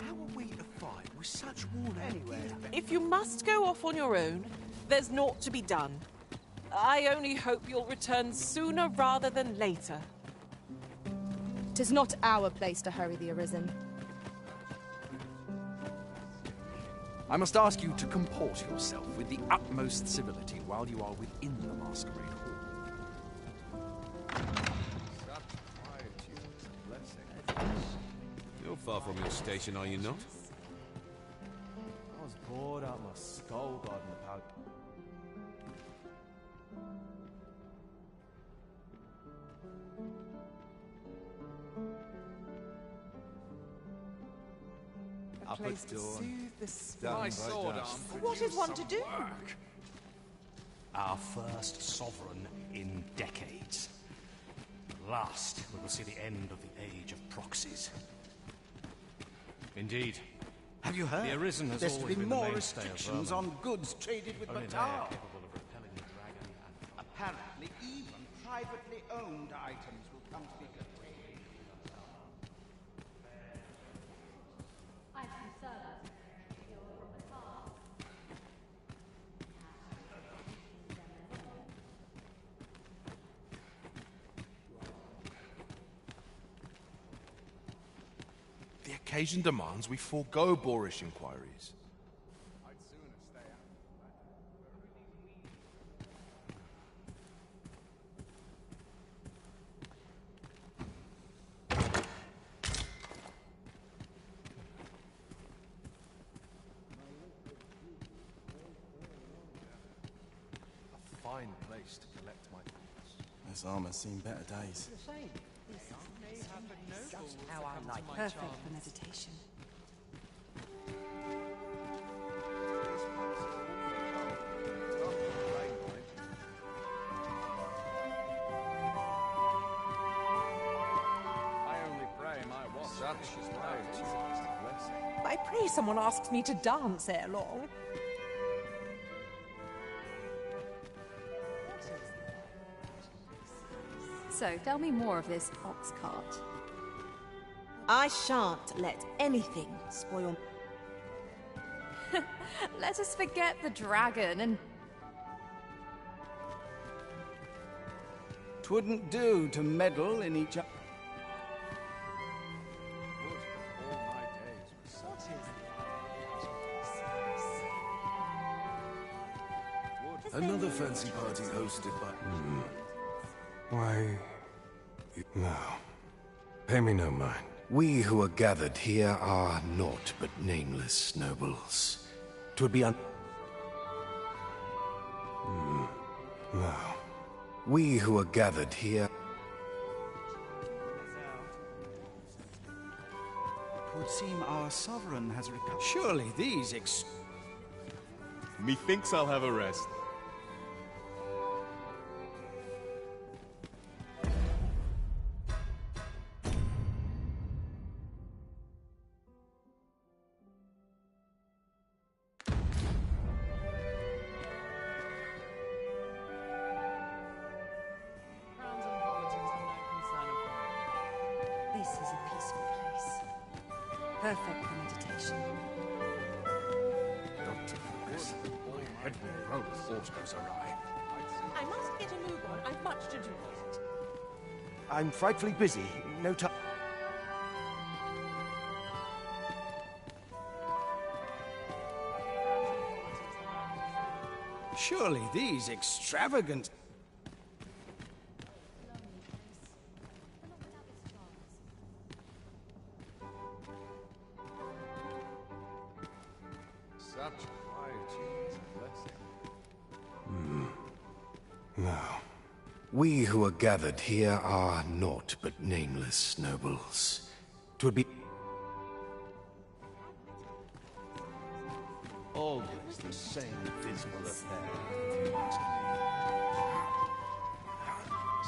How are we to fight with such worn anyway? If you must go off on your own, there's naught to be done. I only hope you'll return sooner rather than later. 'Tis not our place to hurry the Arisen. I must ask you to comport yourself with the utmost civility while you are within the masquerade hall. You're far from your station, are you not? I was bored out my skull guarding the palace. A place to soothe the spirit. My sword arm. What is one to do? Our first sovereign in decades. At last, we will see the end of the age of proxies. Indeed. Have you heard? The Arisen has There's to always be been the more mainstay of restrictions Vermin. on goods traded with Only they Batar. are capable of repelling the dragon and... Apparently, even privately owned items will come to be curtailed. I have some servants. You're from Batar. The occasion demands we forego boorish inquiries. A fine place to collect my thoughts. This armor's seen better days. Just how I like it. Perfect for meditation. I pray someone asks me to dance ere long. So, tell me more of this ox cart. I shan't let anything spoil. Let us forget the dragon and... 'Twouldn't do to meddle in each other. Another fancy party hosted by... Why... No. Pay me no mind. We who are gathered here are naught but nameless nobles. 'Twould be No. We who are gathered here... It would seem our sovereign has recovered. Surely these Methinks I'll have a rest. This is a peaceful place. Perfect for meditation. Dr. Focus. Head will roll if force goes awry. I must get a move on. I've much to do. I'm frightfully busy. No time. Surely these extravagant... Such quietude is a blessing. No. We who are gathered here are naught but nameless nobles. 'Twould be... Always the same dismal affair.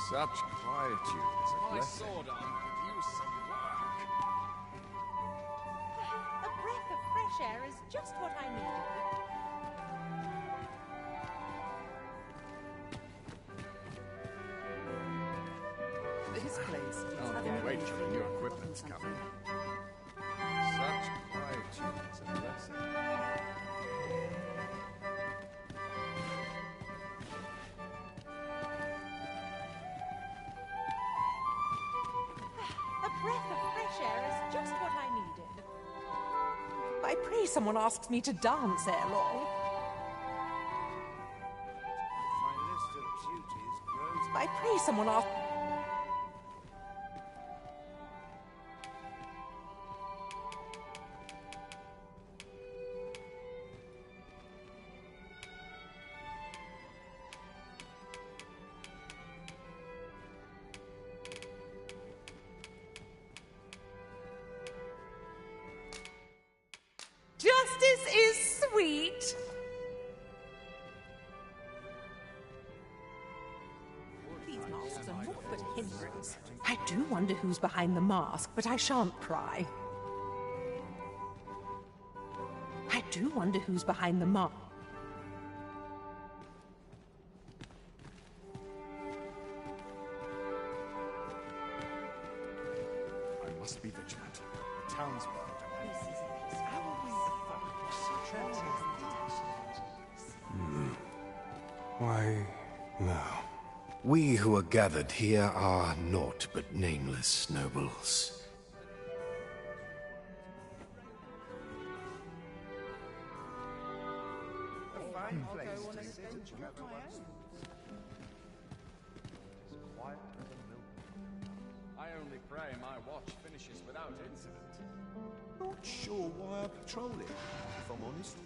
Such quietude is a blessing. My sword arm could use some work. A breath of fresh air is just what I needed. This place is Wait till the new equipment's coming. breath of fresh air is just what I needed. I pray someone asks me to dance ere long. My list of duties grows. I pray someone asks... Justice is sweet. These masks are naught but a hindrance. I do wonder who's behind the mask, but I shan't pry. I do wonder who's behind the mask. I must be vigilant. The town's burned. Why, no. We who are gathered here are naught but nameless nobles. A fine place to sit and gather one's quiet as a milk. I only pray my watch finishes without incident. Not sure why I patrol it, if I'm honest.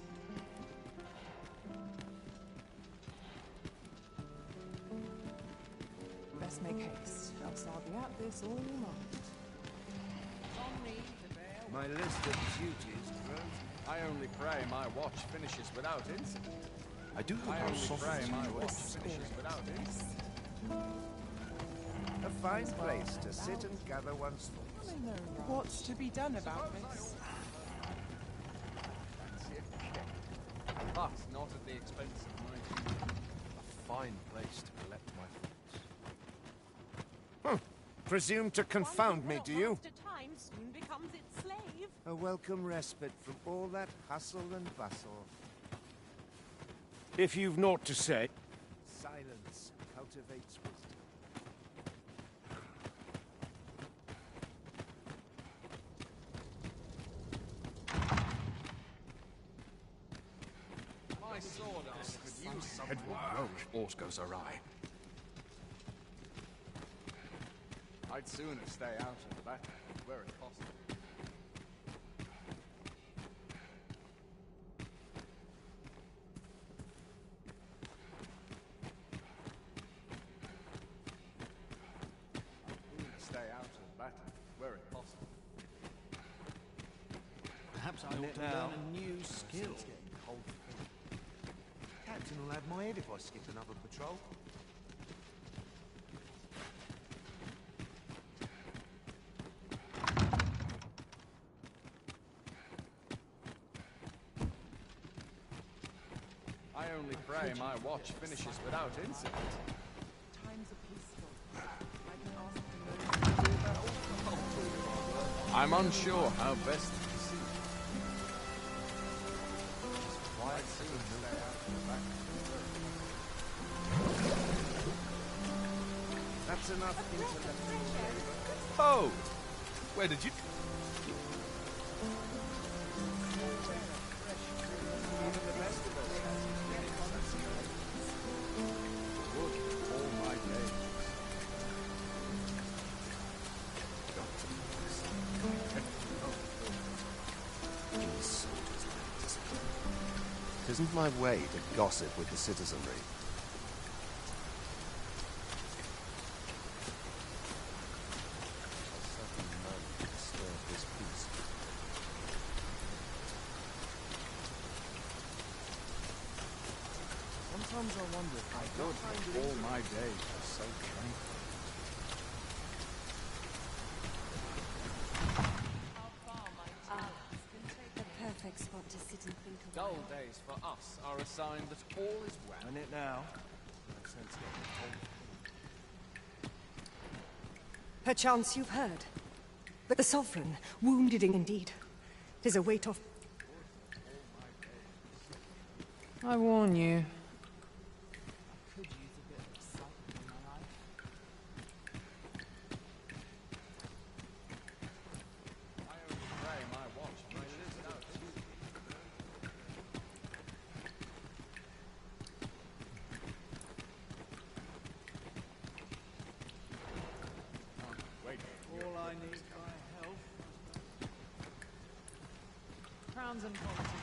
Best make haste, else I'll be at this all night. My list of duties grows. I only pray my watch finishes without incident. I do hope I our only sovereign pray my watch The finishes spirit. without incident. A fine place to sit and gather one's thoughts. What's to be done about this? Fancy a kick. But not at the expense of my duty. A fine place to collect my thoughts. Presume to confound me, do you? After time soon becomes its slave. A welcome respite from all that hustle and bustle. If you've naught to say. Silence cultivates wisdom. My sword arm could use some work. All goes awry. I'd sooner stay out of the battle, where it's possible. Stay out of the battle, where it's possible. Perhaps I ought to learn a new skill. Captain will have my head if I skip another patrol. I only pray my watch finishes without incident. Times are peaceful. I can ask the nobles. I'm unsure how best to proceed. I'd sooner stay out of the battle. That's enough intellectual labor. Oh! Where did you... Even the best of us has Would all my days. It isn't my way to gossip with the citizenry. Sometimes I wonder if I don't find all my days are so tranquil. The perfect spot to sit and think of. Dull days for us are a sign that all is well. And it now. No sense getting told. Perchance you've heard. But the Sovereign, wounded indeed. 'Tis a weight off. I warn you. Could use a bit of excitement in my life. Towns and politics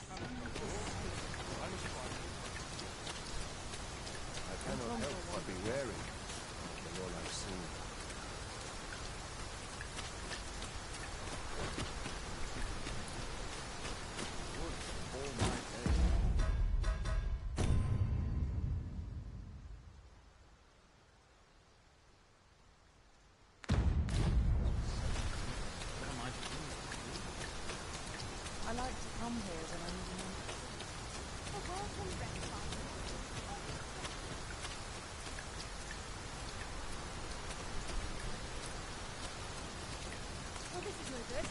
are no I cannot help but be wary of all I've seen. I like to come here when I need an Well, this is no good.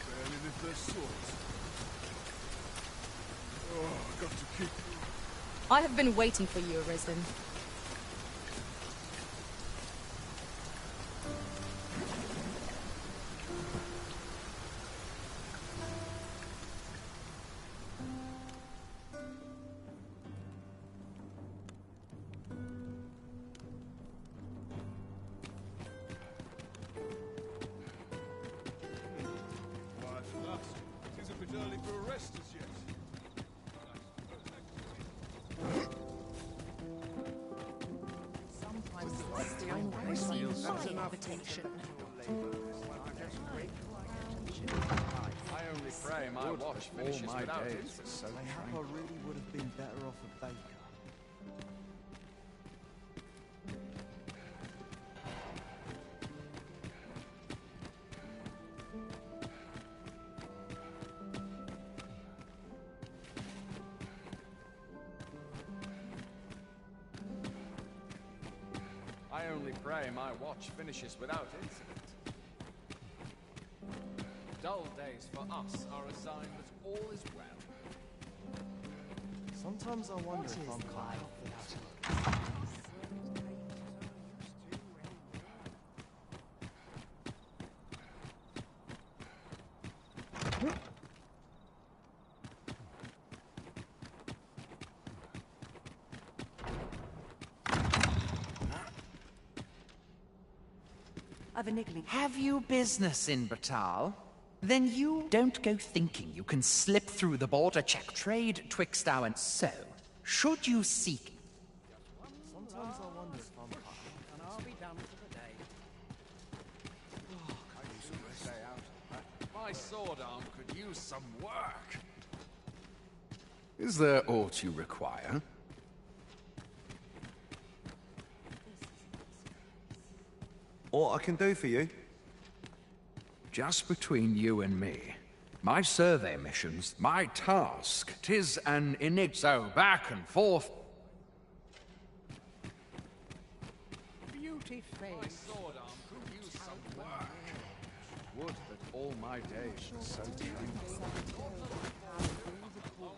Barely lift their swords. Oh, I got to keep. I have been waiting for you, Arisen. Why, at last. It is a bit early for a rest as yet. Sometimes it's the only place I use my invitation. I only pray my watch finishes my without days it. are so I really would have been better off a baker. I only pray my watch finishes without incident. Dull days for us are a sign that all is well. Sometimes I wonder if I'm cut out for that. I've a niggling. Have you business in Batal? Then you don't go thinking you can slip through the border check trade twixt thou and so. Should you seek... Sometimes I wonder if I'm cut out. And I'll be done for the day. My sword arm could use some work. Is there aught you require? What I can do for you? Just between you and me, my survey missions, my task, 'tis an enigma. So back and forth. Beauty My face. sword arm could use some work. Would that all my days were so tranquil.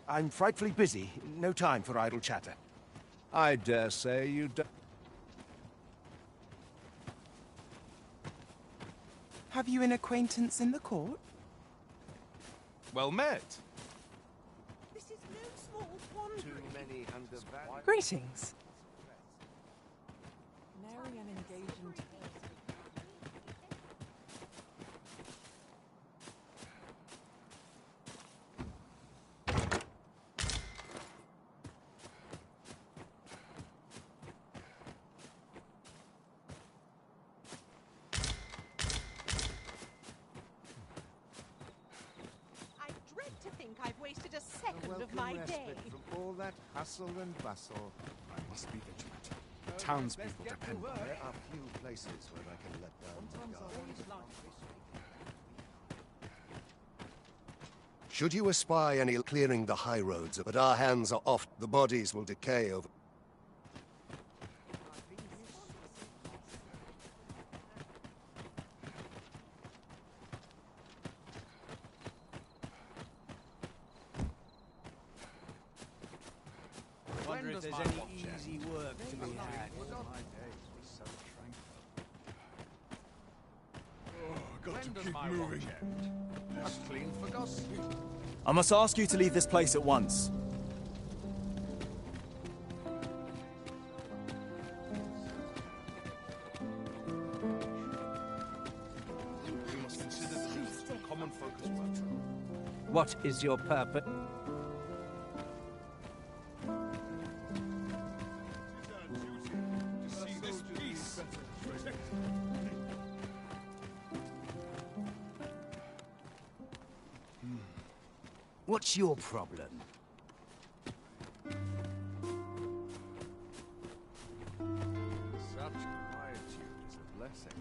I'm frightfully busy. No time for idle chatter. I dare say you don't. Have you an acquaintance in the court? Well met. This is no small wonder. Too many undervalued. Greetings. Marry and engage in I dread to think I've wasted a second of my day. From all that hustle and bustle. I must be vigilant. The townspeople depend on There me. are few places where I can let down the guard. Should you espy any clearing the high roads, but our hands are off, the bodies will decay over. Wonder if there's any easy work to be had. Got to When does keep my moving. watch end? That's clean forgotten. I must ask you to leave this place at once. What is your purpose? What's your problem? Such quietude is a blessing.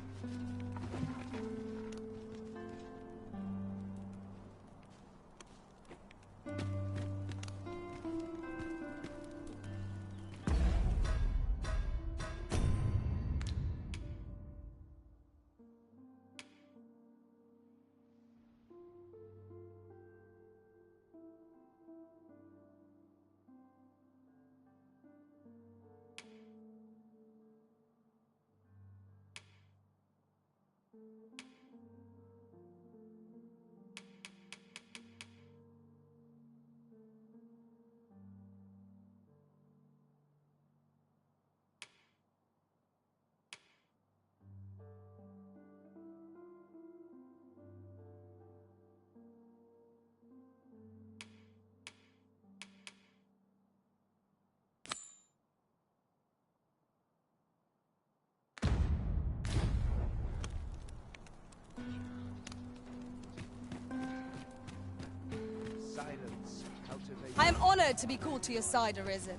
Silence. Cultivate. I am honored to be called to your side, Arisen.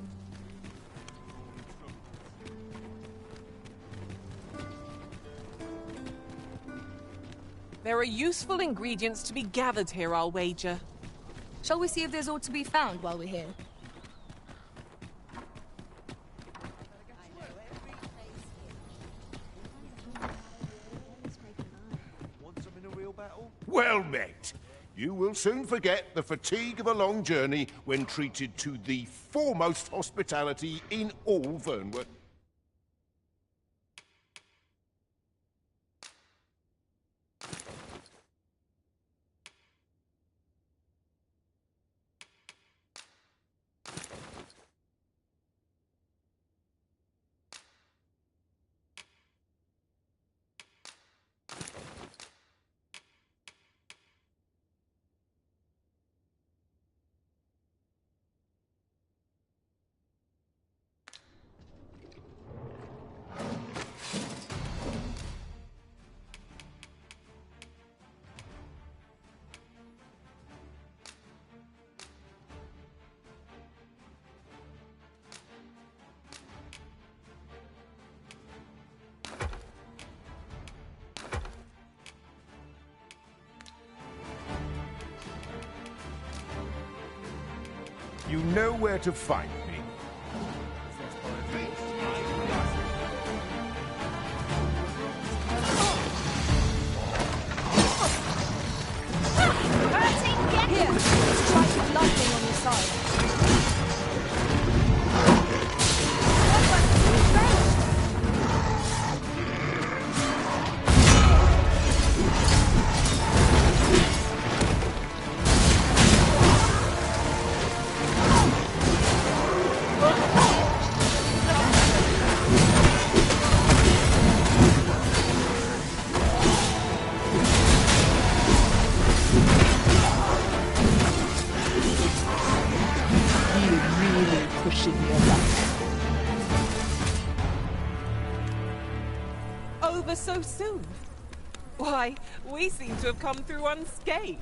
There are useful ingredients to be gathered here, I'll wager. Shall we see if there's aught to be found while we're here? Want some in a real battle? Well met. You will soon forget the fatigue of a long journey when treated to the foremost hospitality in all Vernwood. You know where to find me. Here, strike with lightning on your side. Over so soon? Why, we seem to have come through unscathed.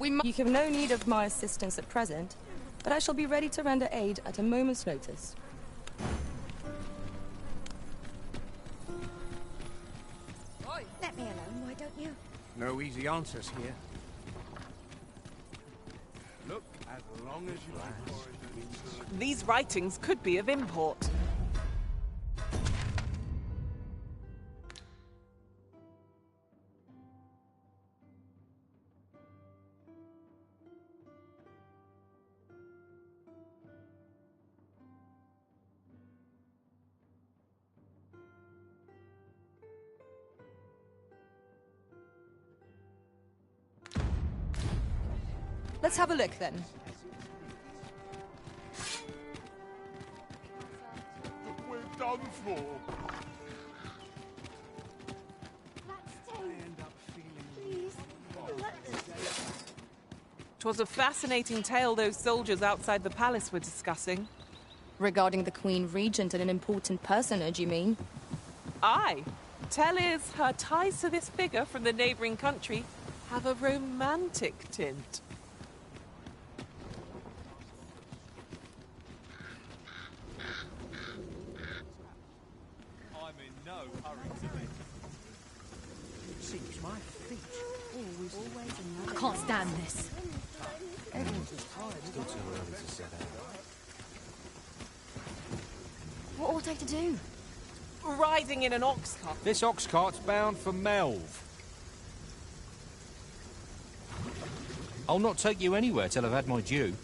You have no need of my assistance at present, but I shall be ready to render aid at a moment's notice. Let me alone, why don't you? No easy answers here. Look, as long as you These writings could be of import. Let's have a look then. We're done for. Let's take. Please, let us. 'Twas a fascinating tale those soldiers outside the palace were discussing. Regarding the Queen Regent and an important personage, you mean? Aye. Tell is her ties to this figure from the neighbouring country have a romantic tint. I'm in no hurry to leave. Seems my feet always I can't stand this. Everyone's just tired. Still too early to set out. What ought I to do? Riding in an ox cart. This ox cart's bound for Melve. I'll not take you anywhere till I've had my due.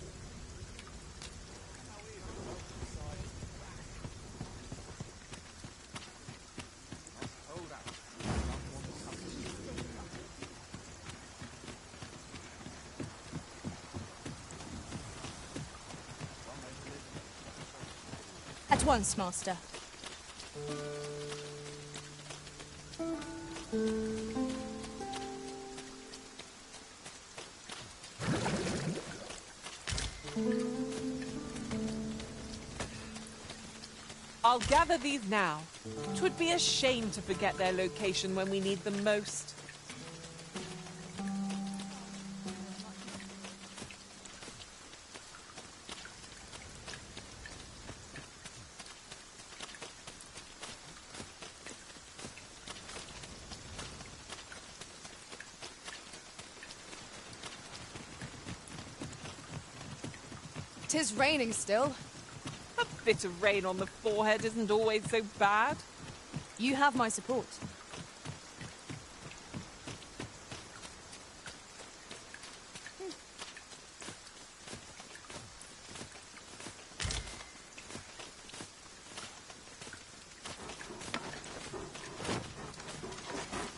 At once, Master. I'll gather these now. 'Twould be a shame to forget their location when we need them most. Tis raining still. A bit of rain on the forehead isn't always so bad. You have my support.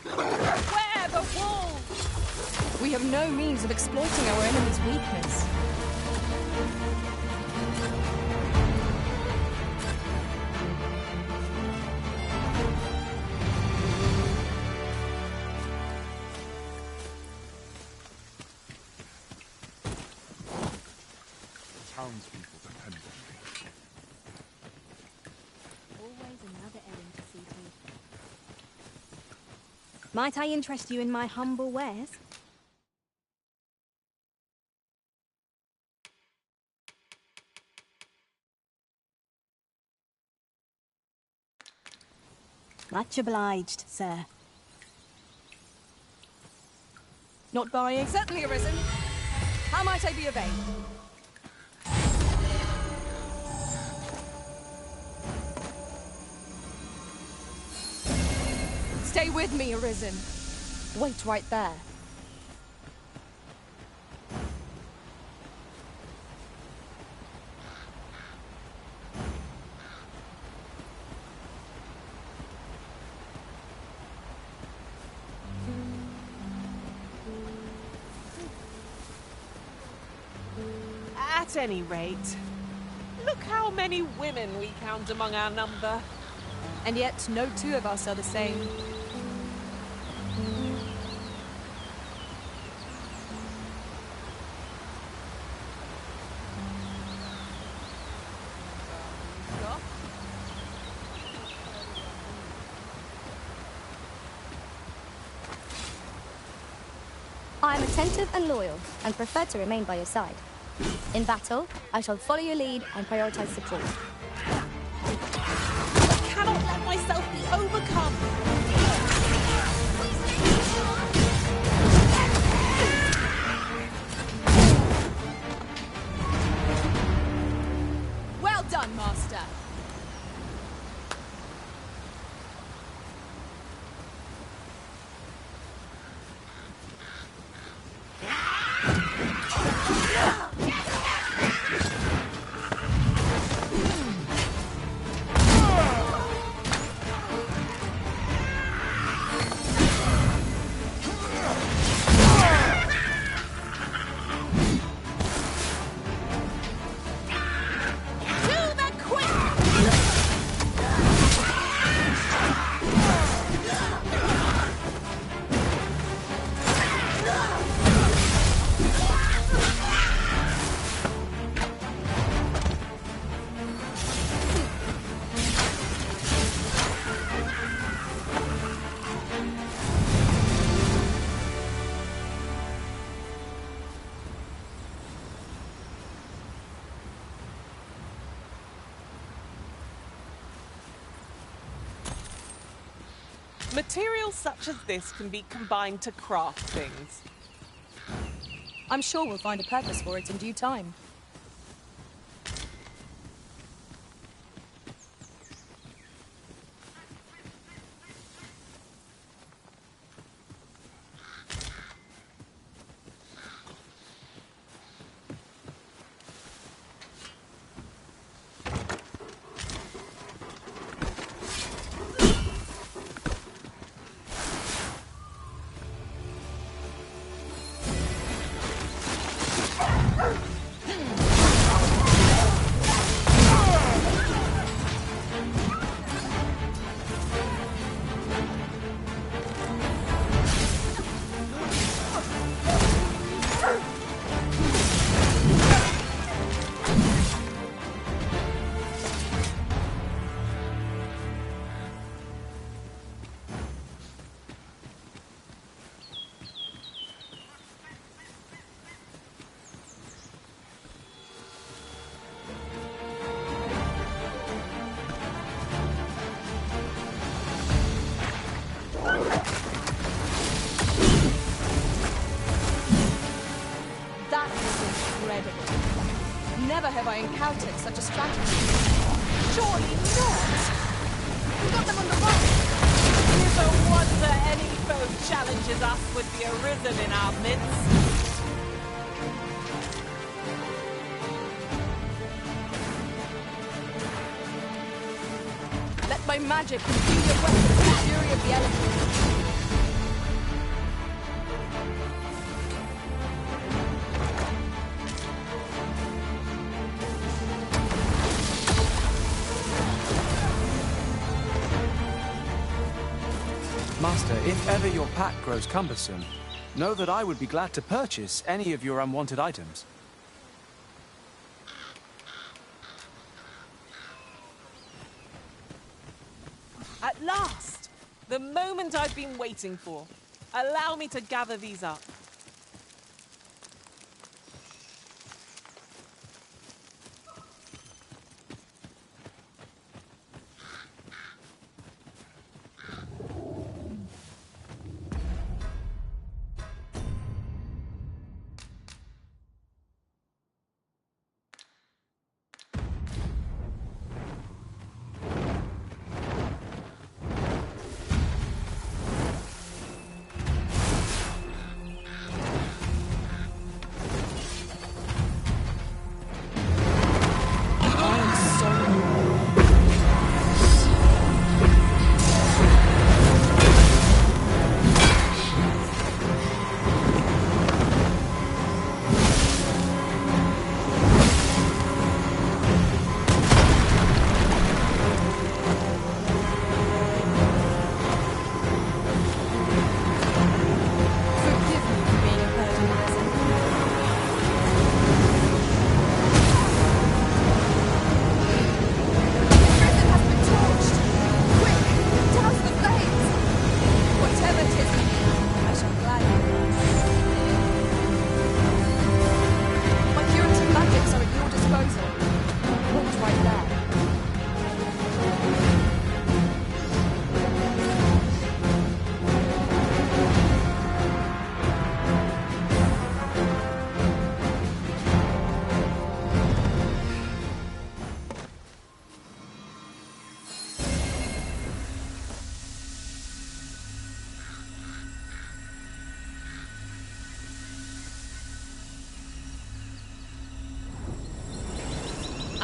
Where the wolves? We have no means of exploiting our enemy's weakness. Townspeople depend on me. Always another errand to see to. Might I interest you in my humble wares? Much obliged, sir. Not buying? Certainly, Arisen. How might I be of aid? Stay with me, Arisen. Wait right there. At any rate, look how many women we count among our number. And yet, no two of us are the same. I am attentive and loyal, and prefer to remain by your side. In battle, I shall follow your lead and prioritize support. I cannot let myself be overcome. Well done, Master. Materials such as this can be combined to craft things. I'm sure we'll find a purpose for it in due time. Never have I encountered such a strategy. Surely not! We got them on the run! If a wonder any foe challenges us would be arisen in our midst. Let my magic consume your weapons with the fury of the elements. Master, if ever your pack grows cumbersome, know that I would be glad to purchase any of your unwanted items. At last! The moment I've been waiting for. Allow me to gather these up.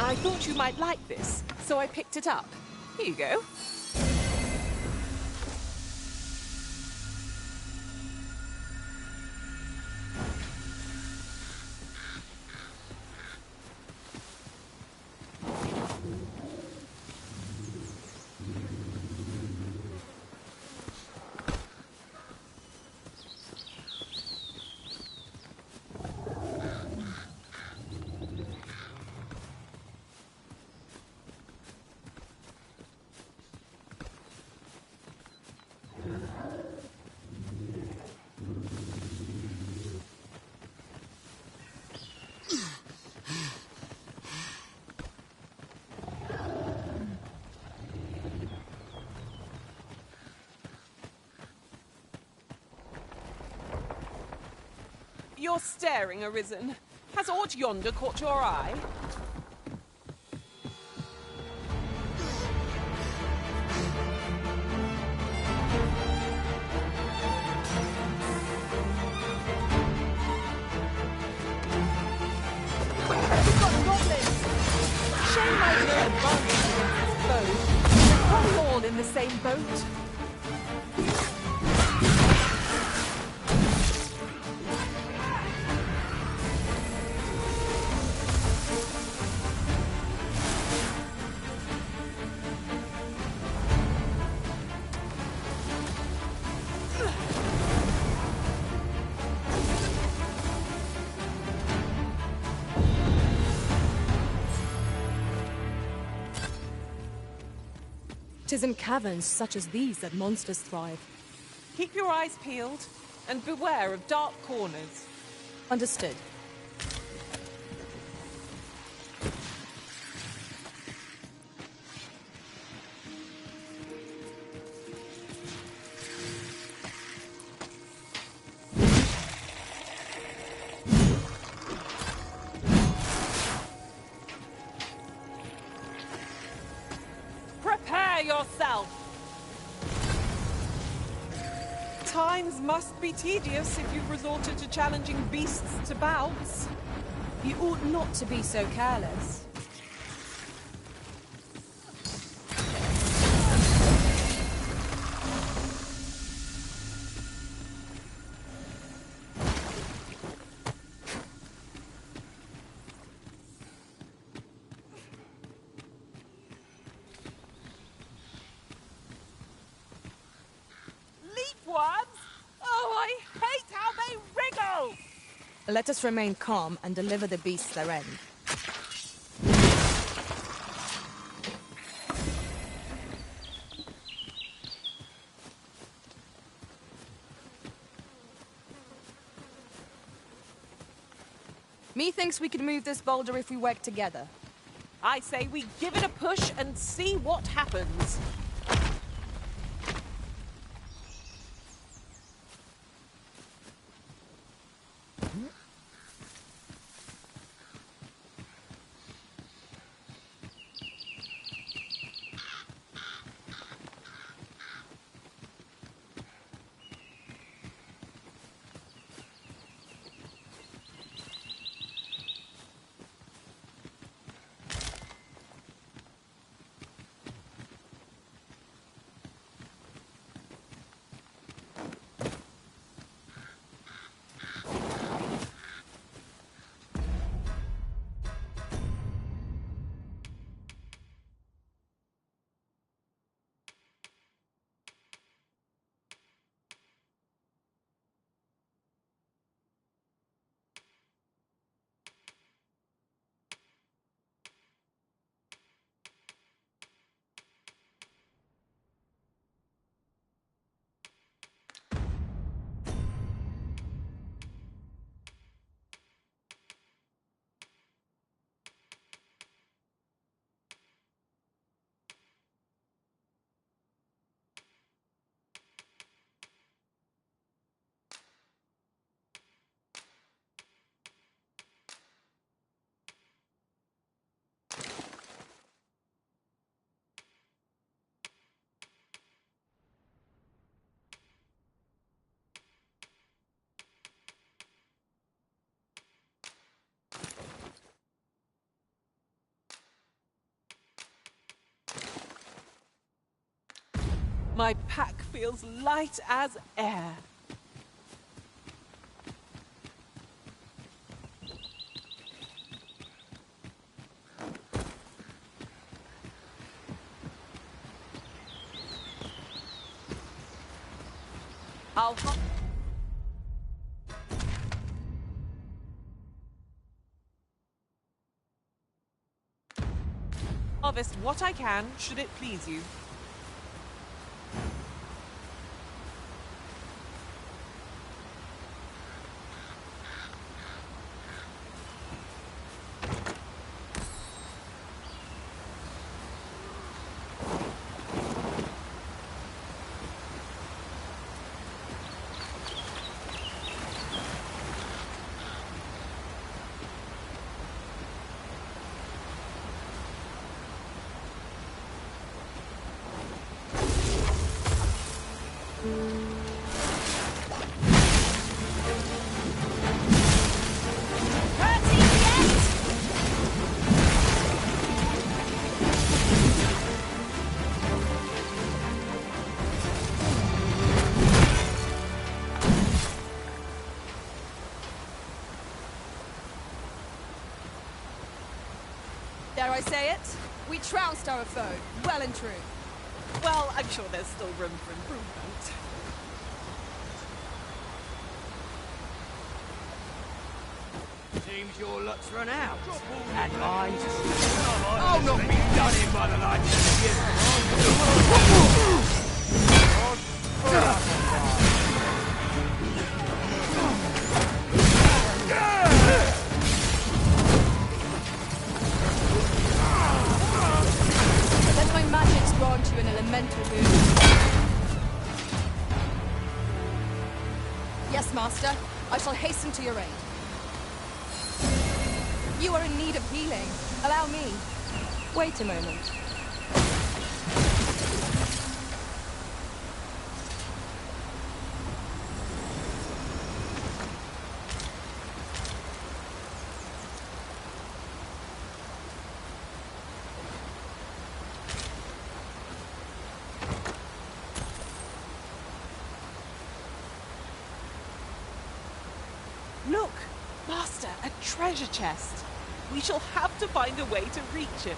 I thought you might like this, so I picked it up. Here you go. you're staring, Arisen. Has aught yonder caught your eye? We've got goblins! Shame I've no advantage against this foe. We're probably all in the same boat. Tis in caverns such as these that monsters thrive. Keep your eyes peeled, and beware of dark corners. Understood. Prepare yourself! Times must be tedious if you've resorted to challenging beasts to bouts. You ought not to be so careless. Let us remain calm and deliver the beasts their end. Methinks we could move this boulder if we work together. I say we give it a push and see what happens. My pack feels light as air. I'll harvest what I can, should it please you. I say it? We trounced our foe, well and true. Well, I'm sure there's still room for improvement. Seems your luck's run out. At lines. I'll not be done in by the likes of Let my magics grant you an elemental boon. Yes, Master. I shall hasten to your aid. You are in need of healing. Allow me. Wait a moment. Look, Master, a treasure chest. We shall have to find a way to reach it.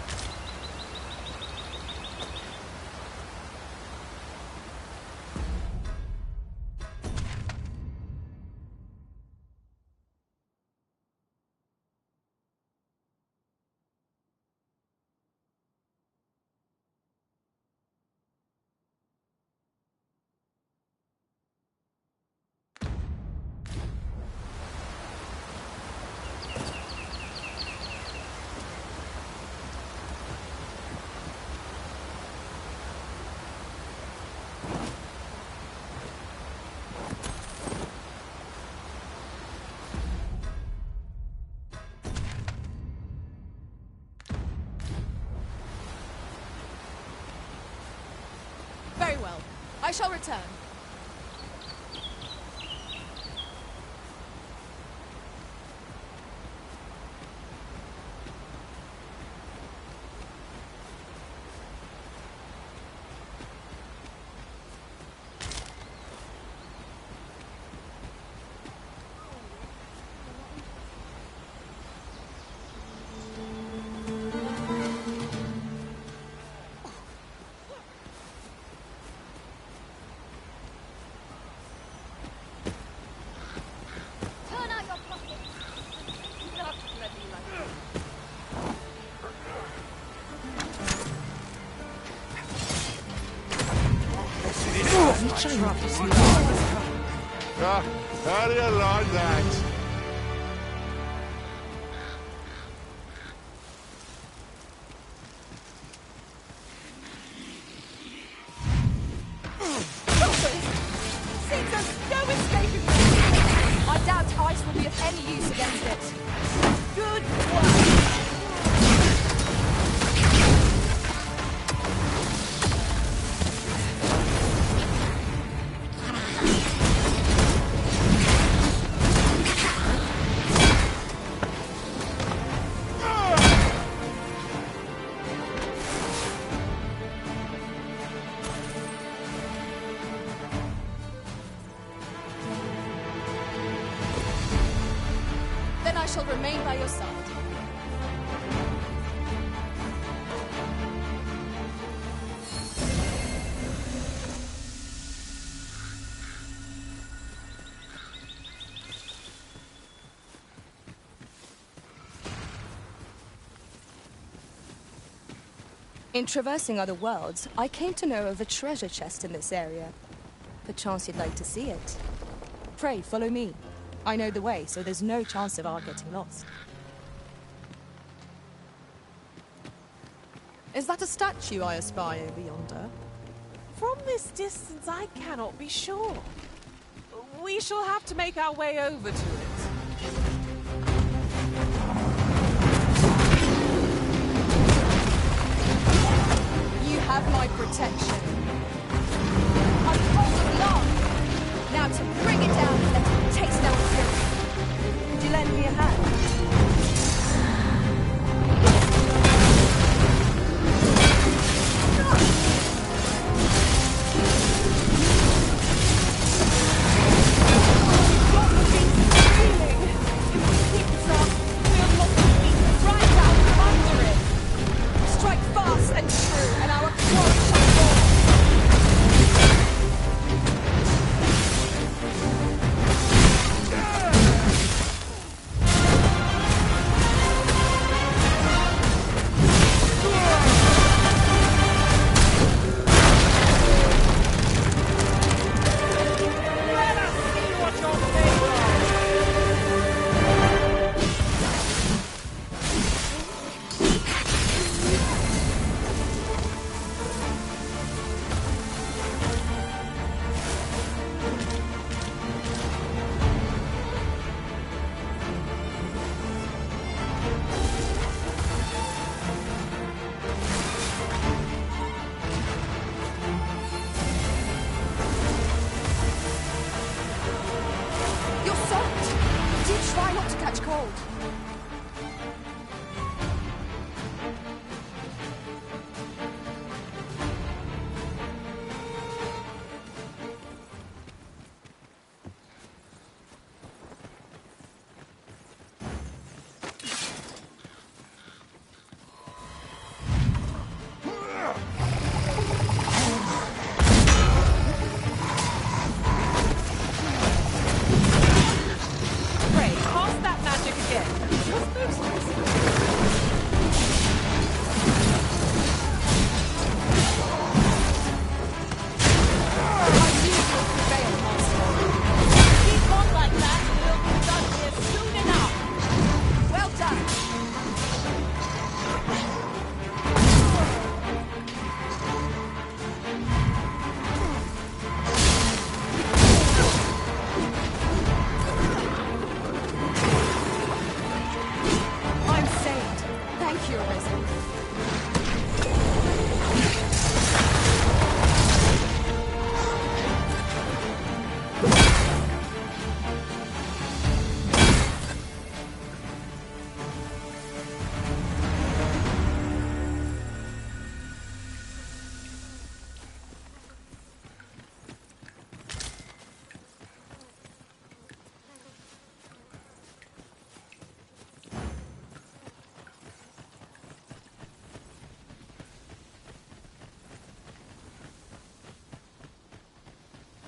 Very well. I shall return. How do you like that? Seems there's no escaping. I doubt ice will be of any use against it. Good work. Then I shall remain by your side. In traversing other worlds, I came to know of a treasure chest in this area. Perchance you'd like to see it. Pray, follow me. I know the way, so there's no chance of our getting lost. Is that a statue I espy over yonder? From this distance, I cannot be sure. We shall have to make our way over to it. You have my protection. I've hold long. Now to bring it down and let it taste our fury. Would you lend me a hand?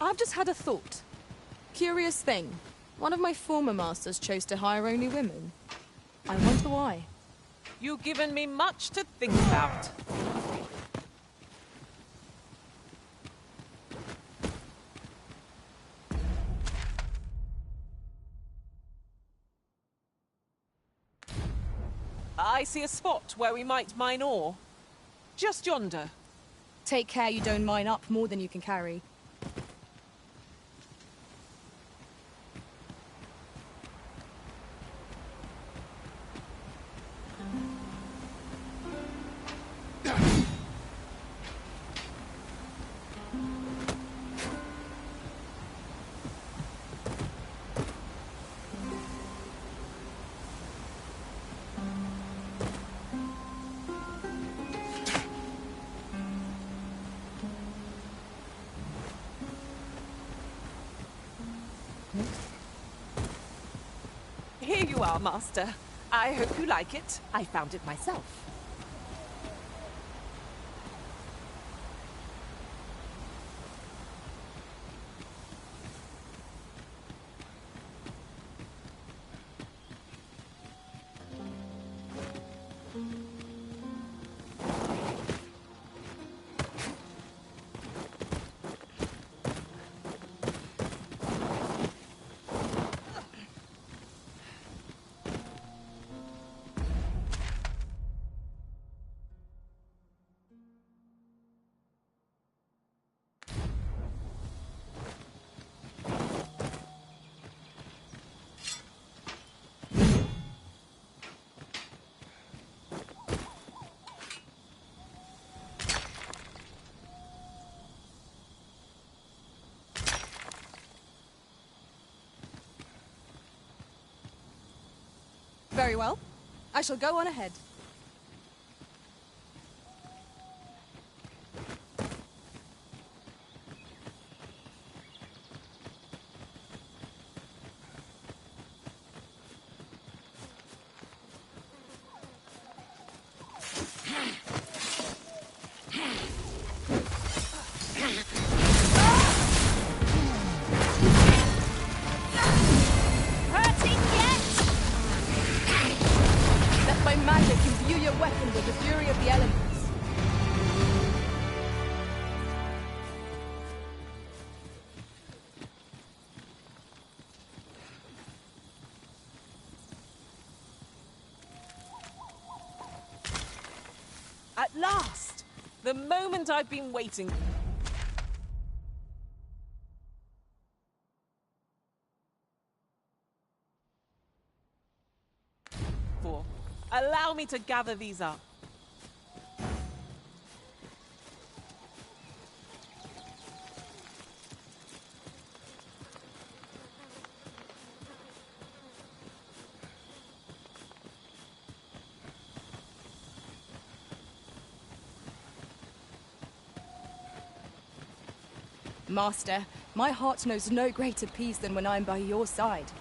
I've just had a thought. Curious thing. One of my former masters chose to hire only women. I wonder why. You've given me much to think about. I see a spot where we might mine ore. Just yonder. Take care you don't mine up more than you can carry. Here you are, Master. I hope you like it. I found it myself. Very well. I shall go on ahead. At last! The moment I've been waiting for. Allow me to gather these up. Master, my heart knows no greater peace than when I'm by your side.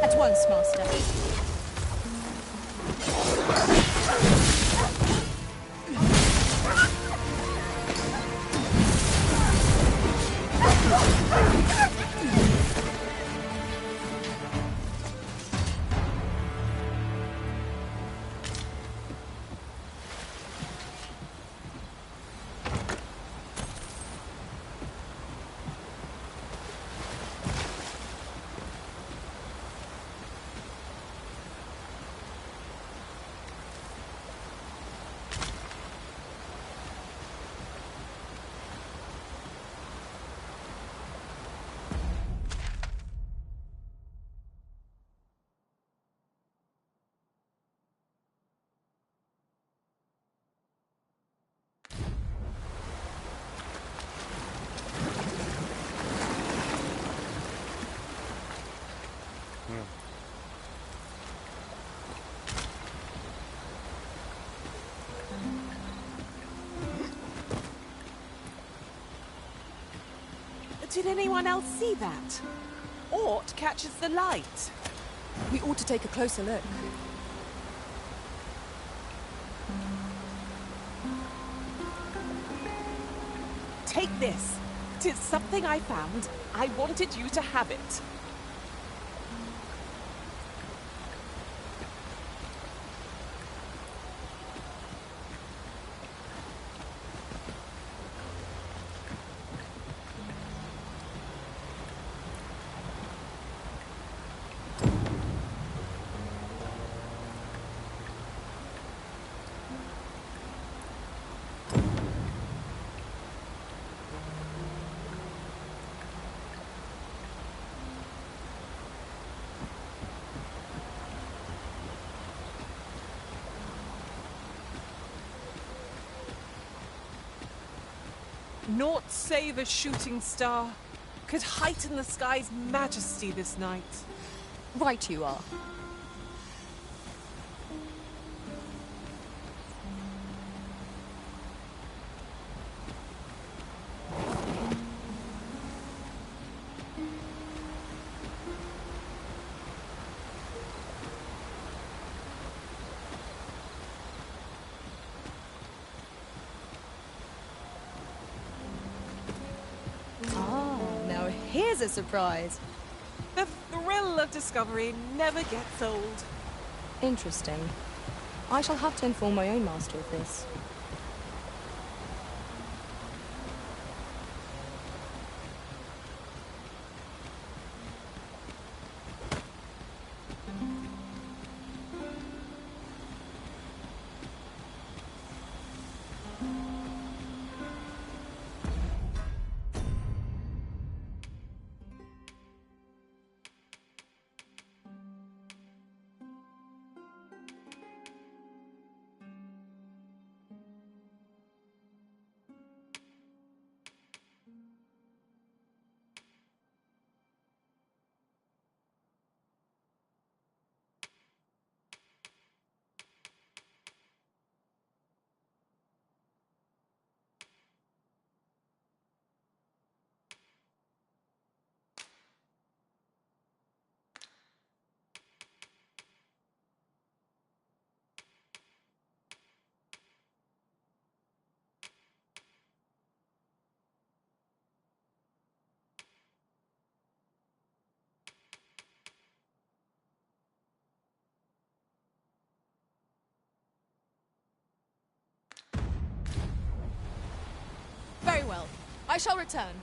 At once, Master. Did anyone else see that? Aught catches the light. We ought to take a closer look. Take this. 'Tis something I found. I wanted you to have it. Naught save a shooting star could heighten the sky's majesty this night. Right you are. Here's a surprise. The thrill of discovery never gets old. Interesting. I shall have to inform my own master of this. Very well. I shall return.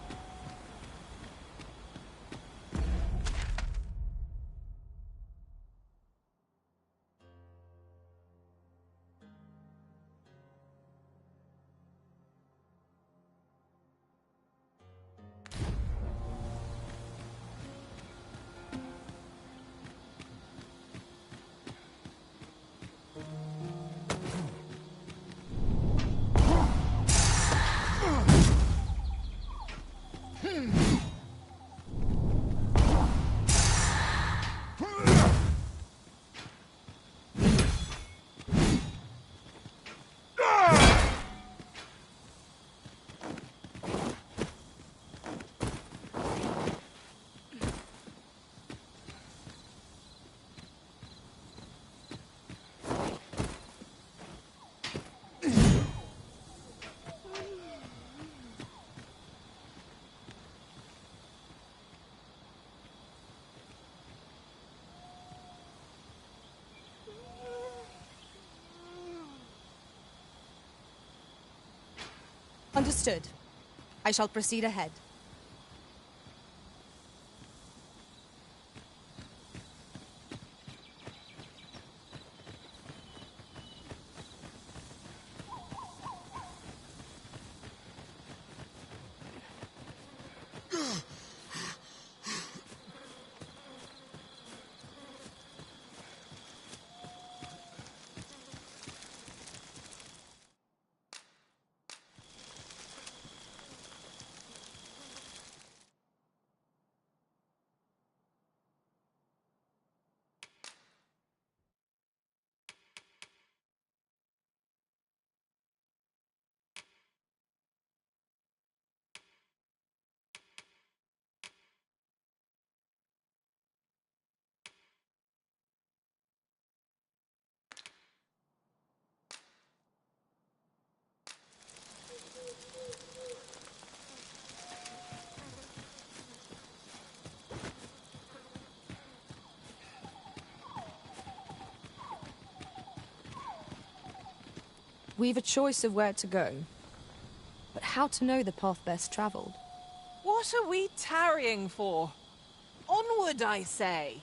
Understood. I shall proceed ahead. We've a choice of where to go. But how to know the path best traveled? What are we tarrying for? Onward, I say!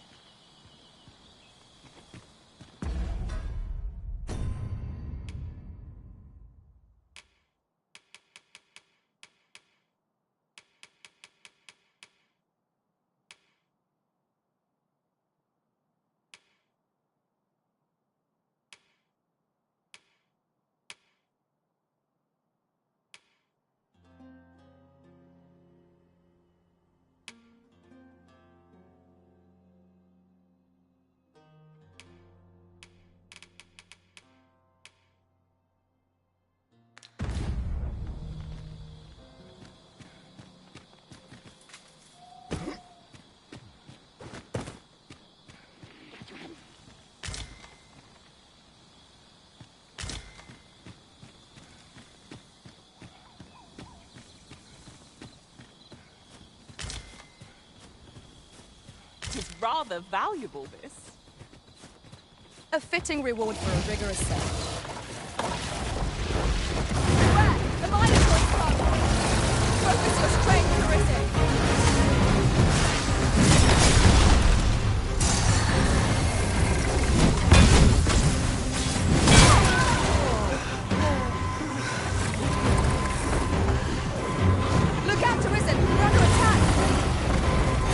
It's rather valuable, this. A fitting reward for a rigorous search. The miners will come! Focus your strength, Carissa! Look out, Carissa! We're under attack!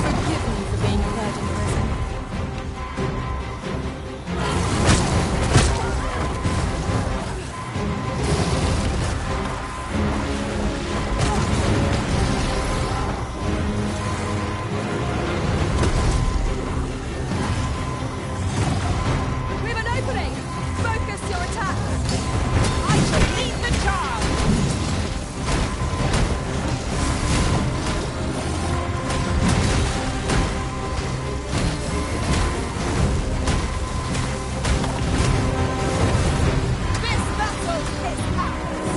Forgive me for being a virgin, Carissa. We have an opening! Focus your attacks! I shall lead the charge! This battle is ours!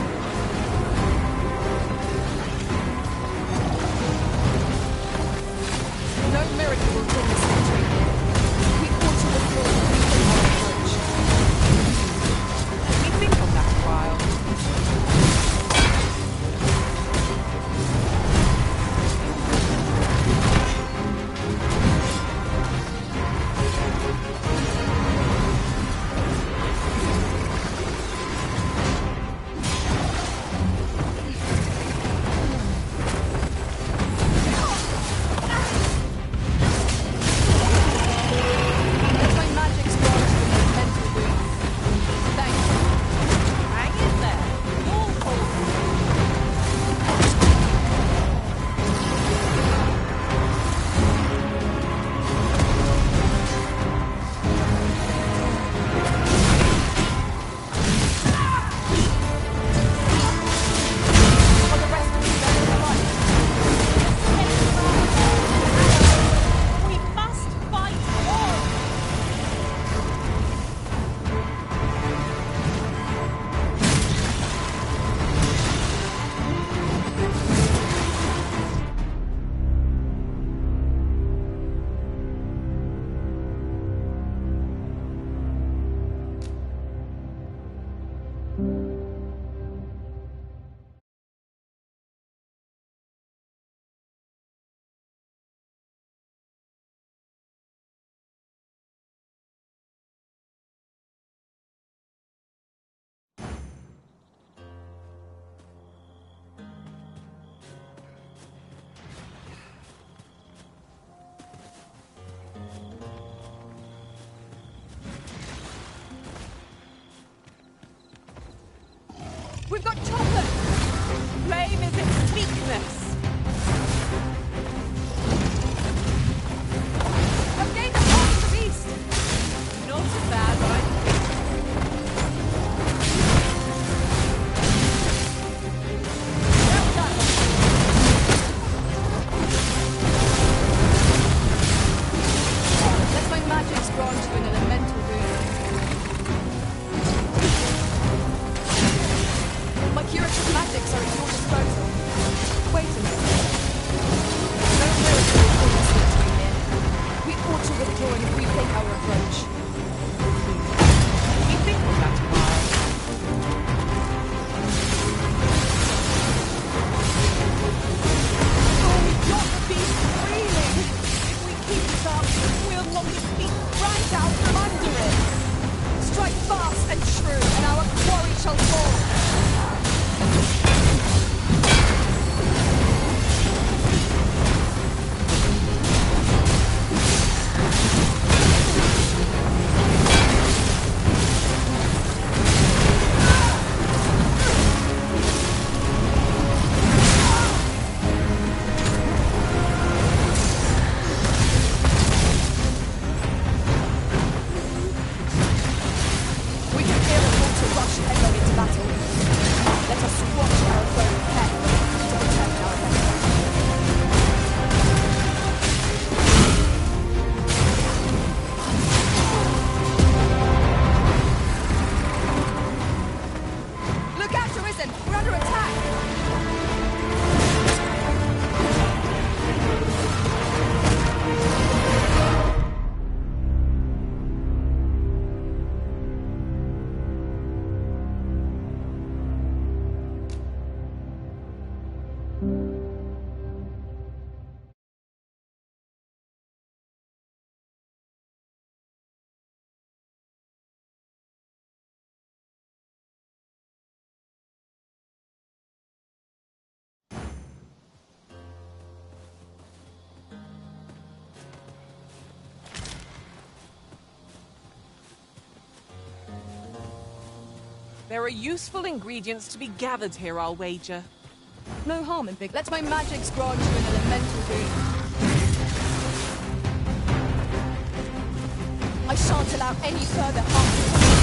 No miracle will bring us victory here. We ought to withdraw and weaken our approach. Let me think on that a while. There are useful ingredients to be gathered here, I'll wager. No harm in big. Let my magics grant you an elemental boon. I shan't allow any further harm.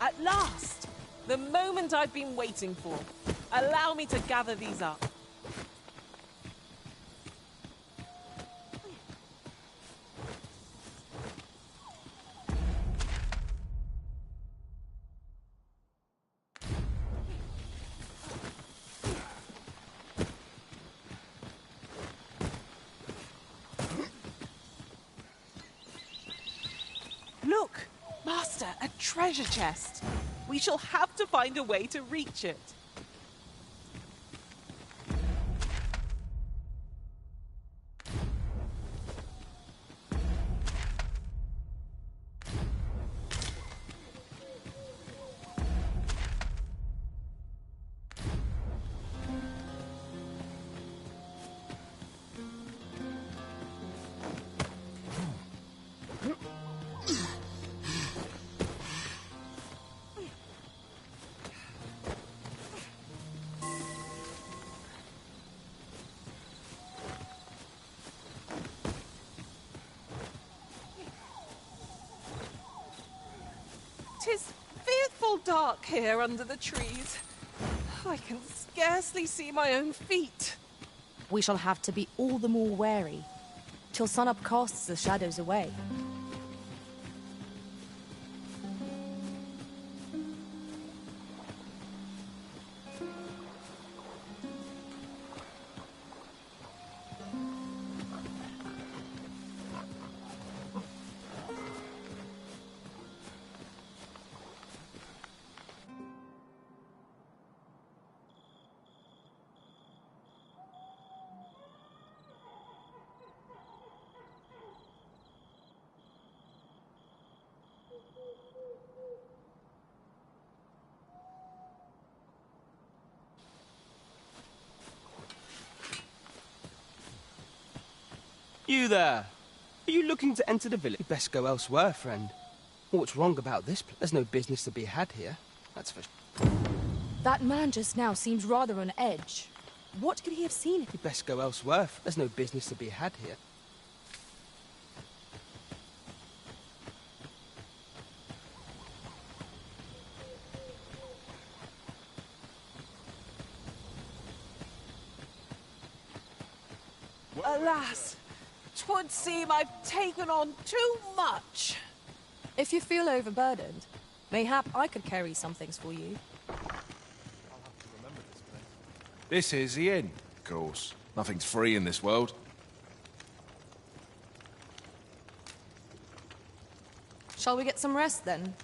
At last! The moment I've been waiting for. Allow me to gather these up. Look! Master, a treasure chest! We shall have to find a way to reach it. Tis fearful dark here under the trees. I can scarcely see my own feet. We shall have to be all the more wary, till sunup casts the shadows away. You there! Are you looking to enter the village? You'd best go elsewhere, friend. What's wrong about this place? There's no business to be had here, that's for sure. That man just now seems rather on edge. What could he have seen? You'd best go elsewhere. There's no business to be had here. Alas! 'Twould seem I've taken on too much. If you feel overburdened, mayhap I could carry some things for you. This is the inn, of course. Nothing's free in this world. Shall we get some rest then?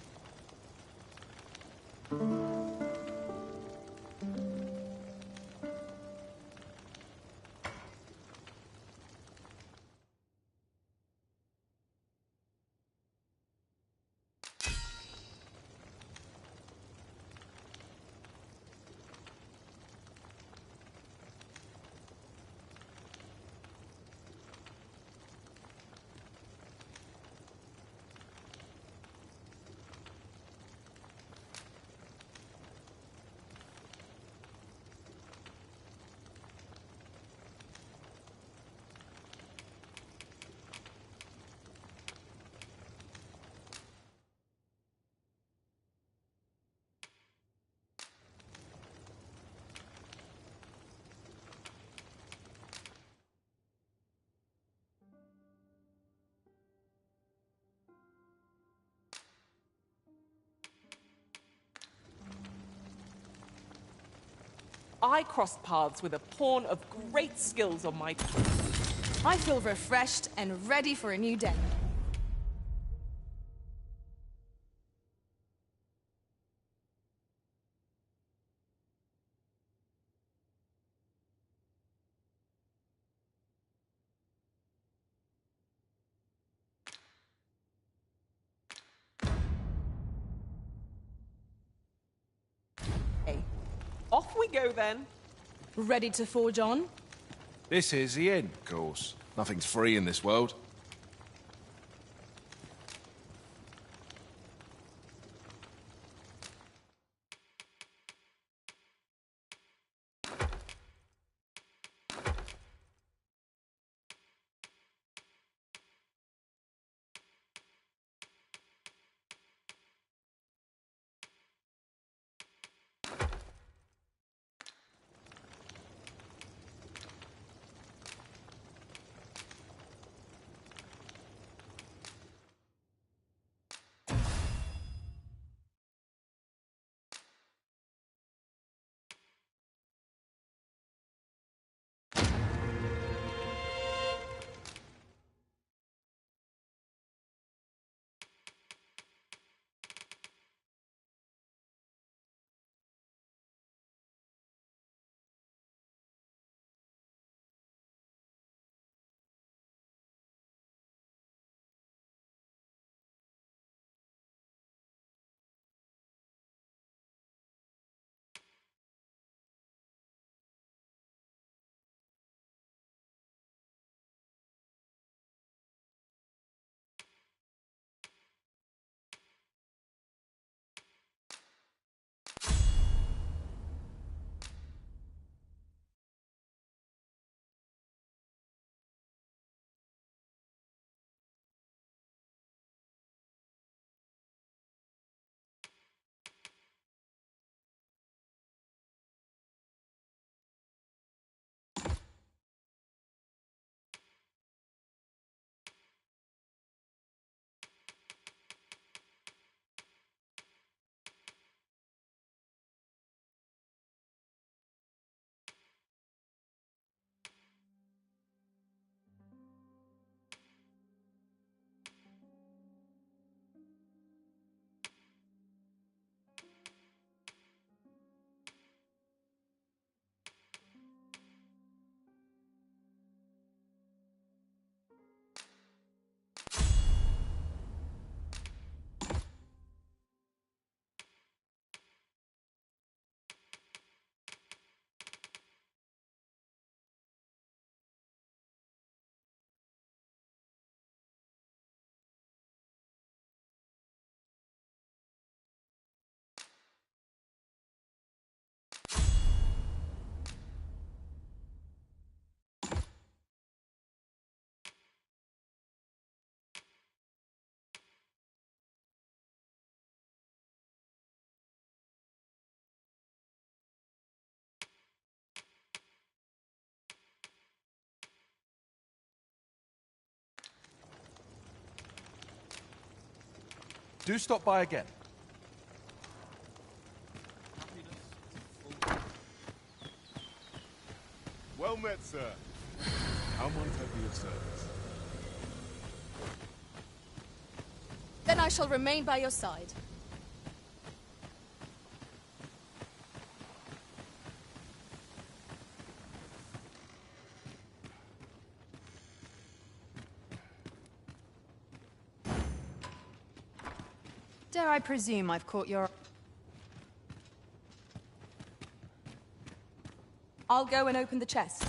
I crossed paths with a pawn of great skills on my team. I feel refreshed and ready for a new day. Off we go then. Ready to forge on? This is the end, of course. Nothing's free in this world. Do stop by again. Well met, sir. How might I be of service? Then I shall remain by your side. Dare I presume I've caught your... I'll go and open the chest.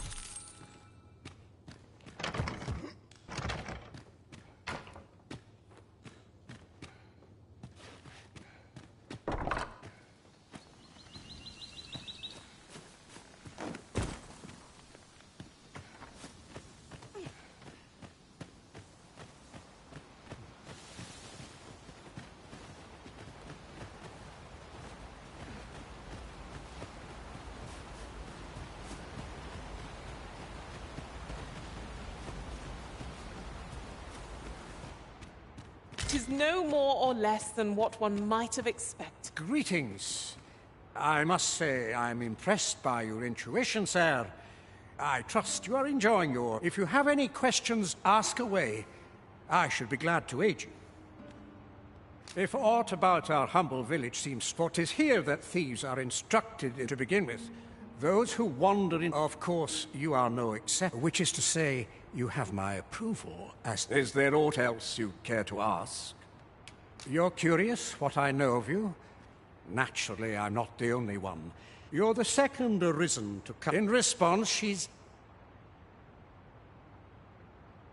It is no more or less than what one might have expected. Greetings. I must say I'm impressed by your intuition, sir. I trust you are enjoying your... If you have any questions, ask away. I should be glad to aid you. If aught about our humble village seems... For 'tis here that thieves are instructed to begin with. Those who wander in... Of course, you are no exception. Which is to say, you have my approval, as... Is there aught else you care to ask? You're curious what I know of you? Naturally, I'm not the only one. You're the second arisen to come. In response, she's...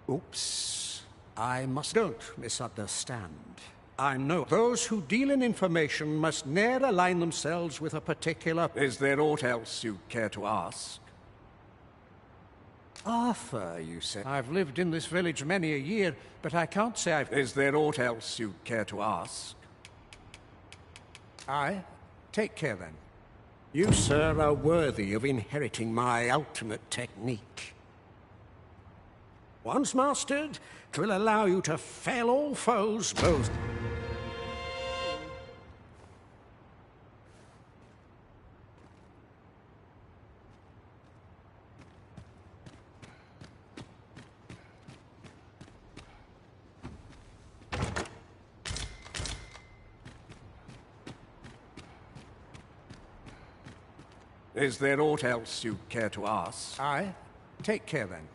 Oops. I must... Don't misunderstand. I know those who deal in information must ne'er align themselves with a particular... Is there aught else you care to ask? Arthur, you say. I've lived in this village many a year, but I can't say I've... Is there aught else you care to ask? Aye. Take care, then. You, sir, are worthy of inheriting my ultimate technique. Once mastered, 'twill allow you to fell all foes both... Is there aught else you care to ask? Aye. Take care, then.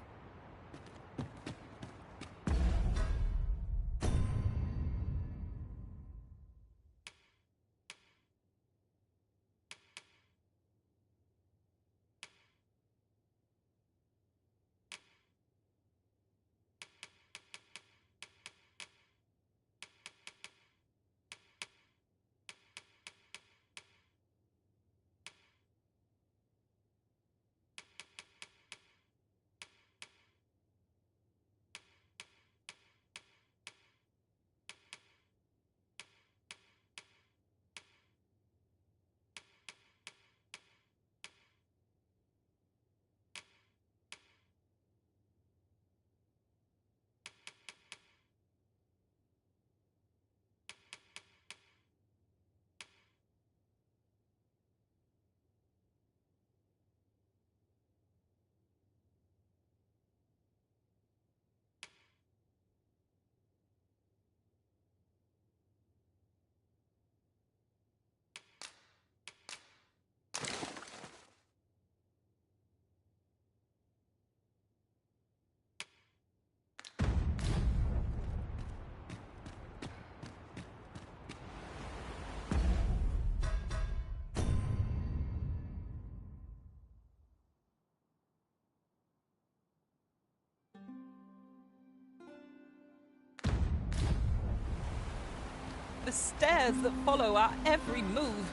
The stairs that follow our every move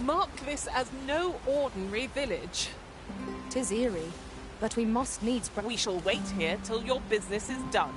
mark this as no ordinary village. 'Tis eerie, but we must needs... We shall wait here till your business is done.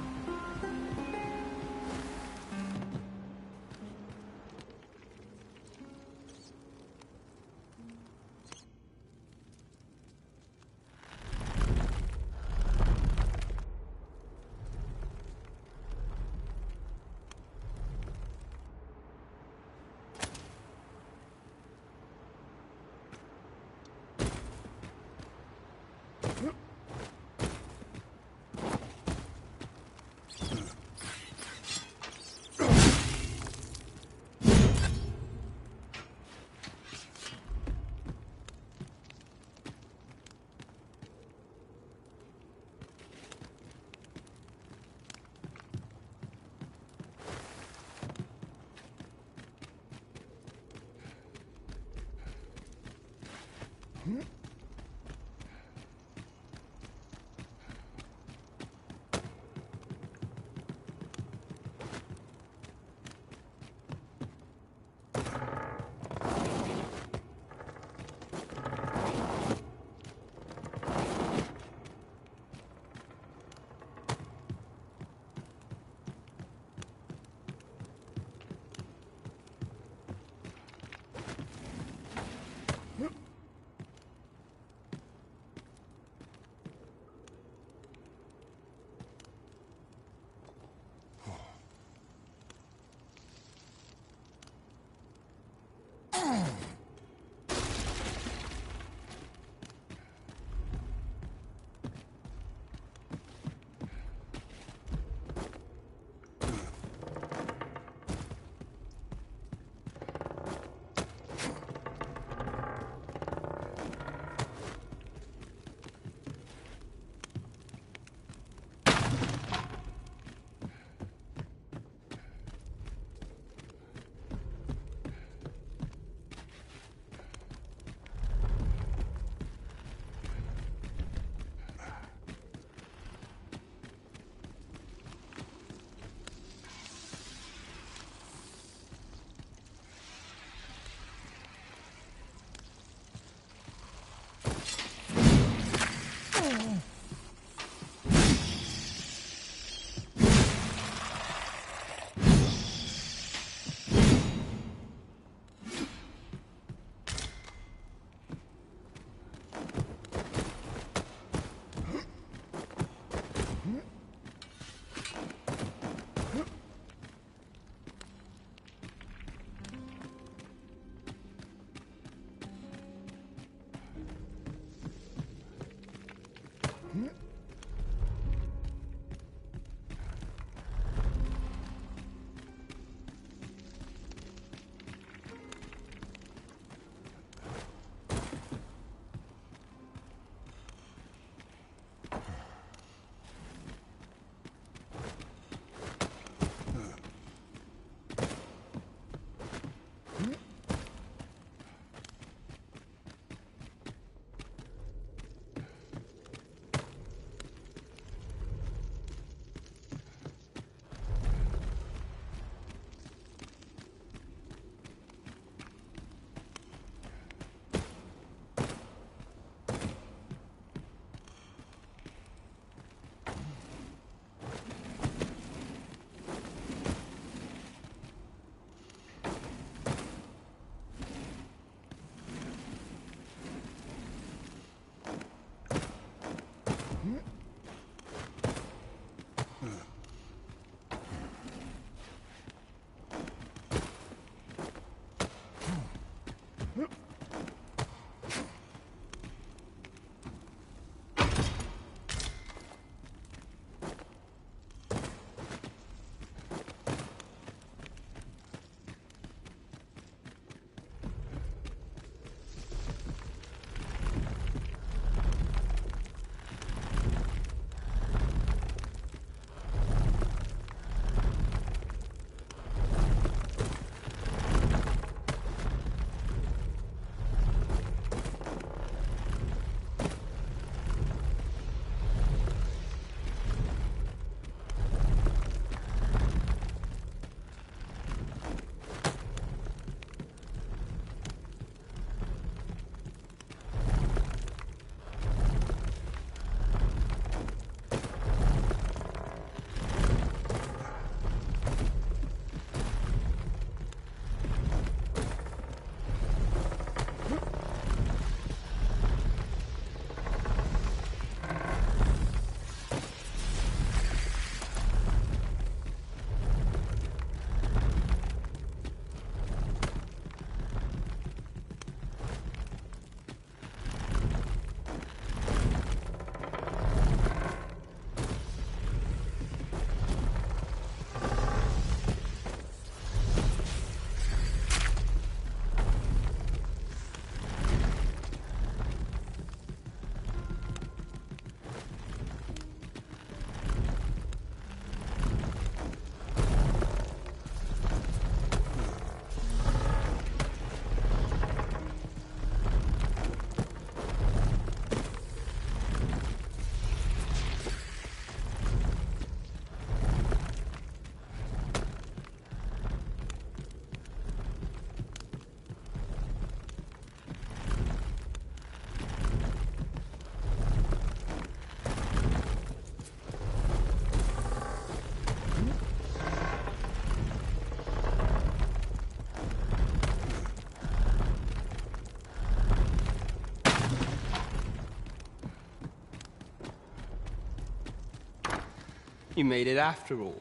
You made it after all.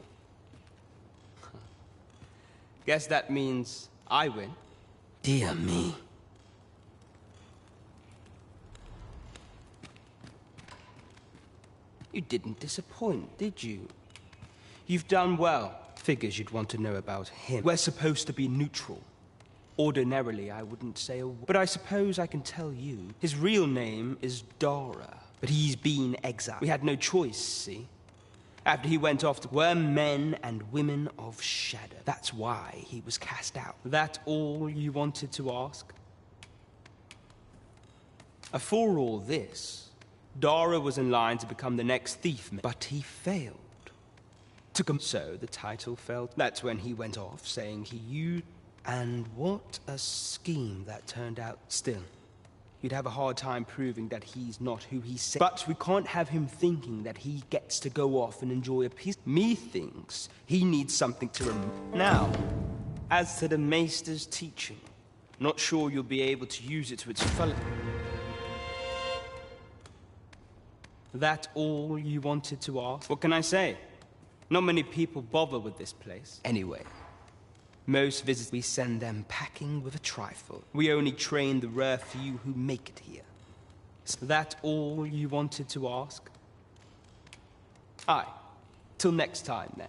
Guess that means I win. Dear me. You didn't disappoint, did you? You've done well. Figures you'd want to know about him. We're supposed to be neutral. Ordinarily, I wouldn't say a word. But I suppose I can tell you. His real name is Dara. But he's been exiled. We had no choice, see? After he went off to... We're men and women of shadow. That's why he was cast out. That all you wanted to ask? For all this, Dara was in line to become the next thief, but he failed. So the title fell. That's when he went off, saying he used... And what a scheme that turned out. Still, you'd have a hard time proving that he's not who he said. But we can't have him thinking that he gets to go off and enjoy a peace. Me thinks he needs something to remember. Now, as to the Maester's teaching, not sure you'll be able to use it to its full... That all you wanted to ask? What can I say? Not many people bother with this place. Anyway, most visitors, we send them packing with a trifle. We only train the rare few who make it here. Is that all you wanted to ask? Aye. Till next time, then.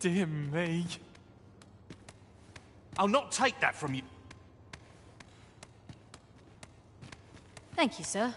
Dear me. I'll not take that from you. Thank you, sir.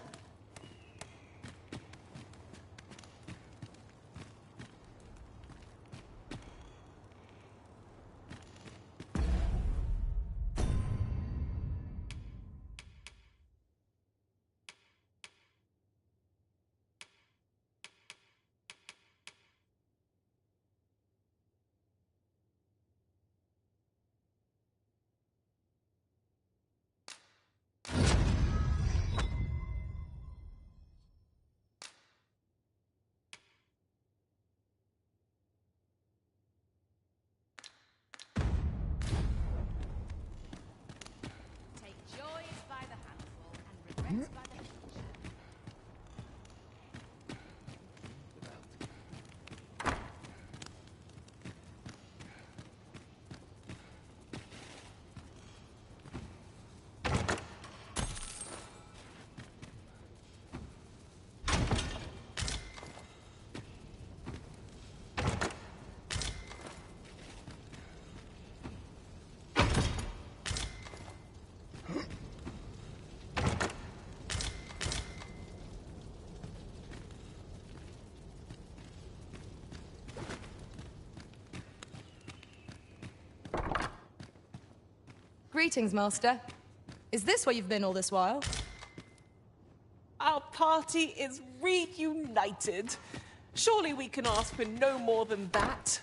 Greetings, Master. Is this where you've been all this while? Our party is reunited. Surely we can ask for no more than that.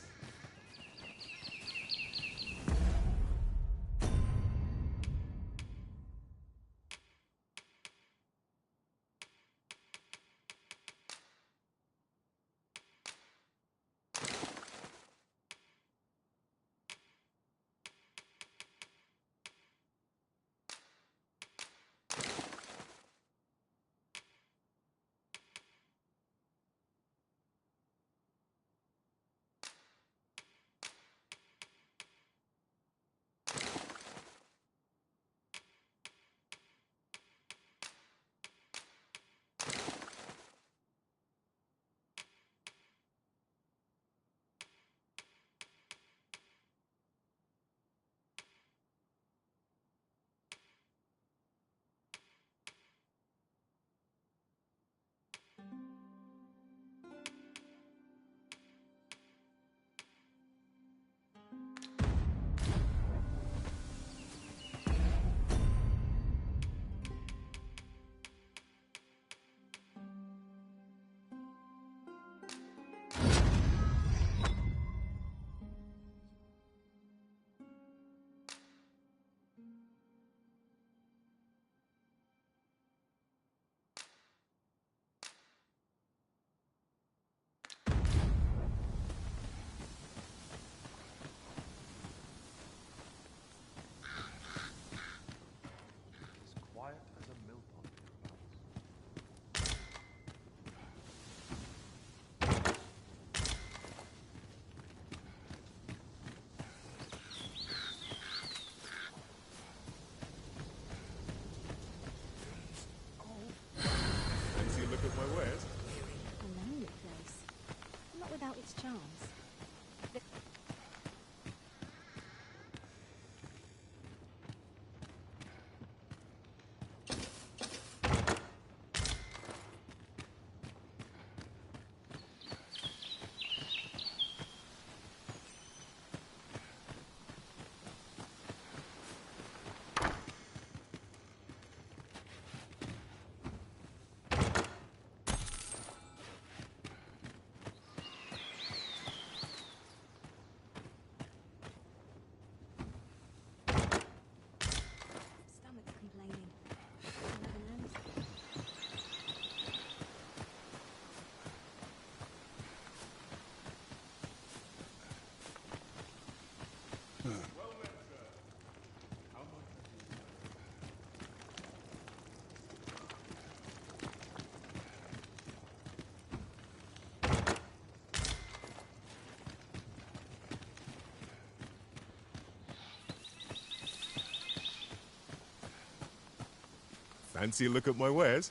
Fancy a look at my wares?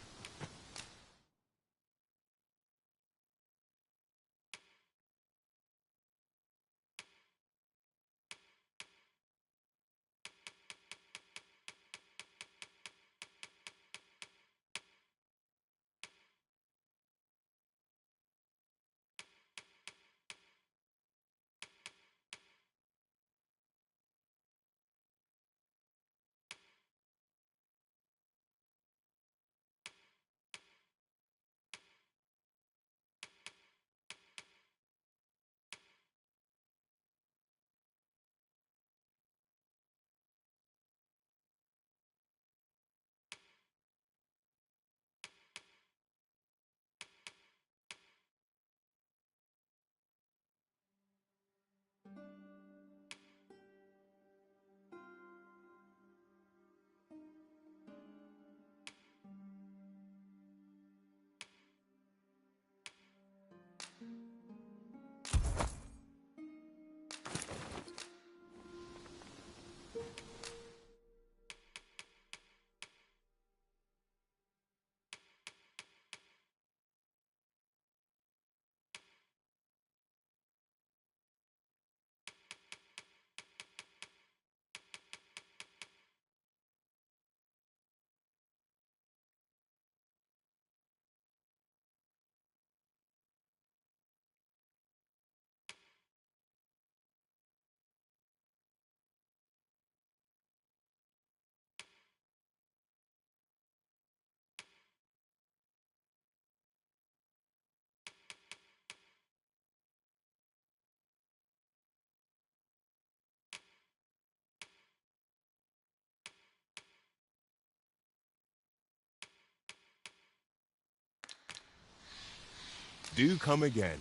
Do come again.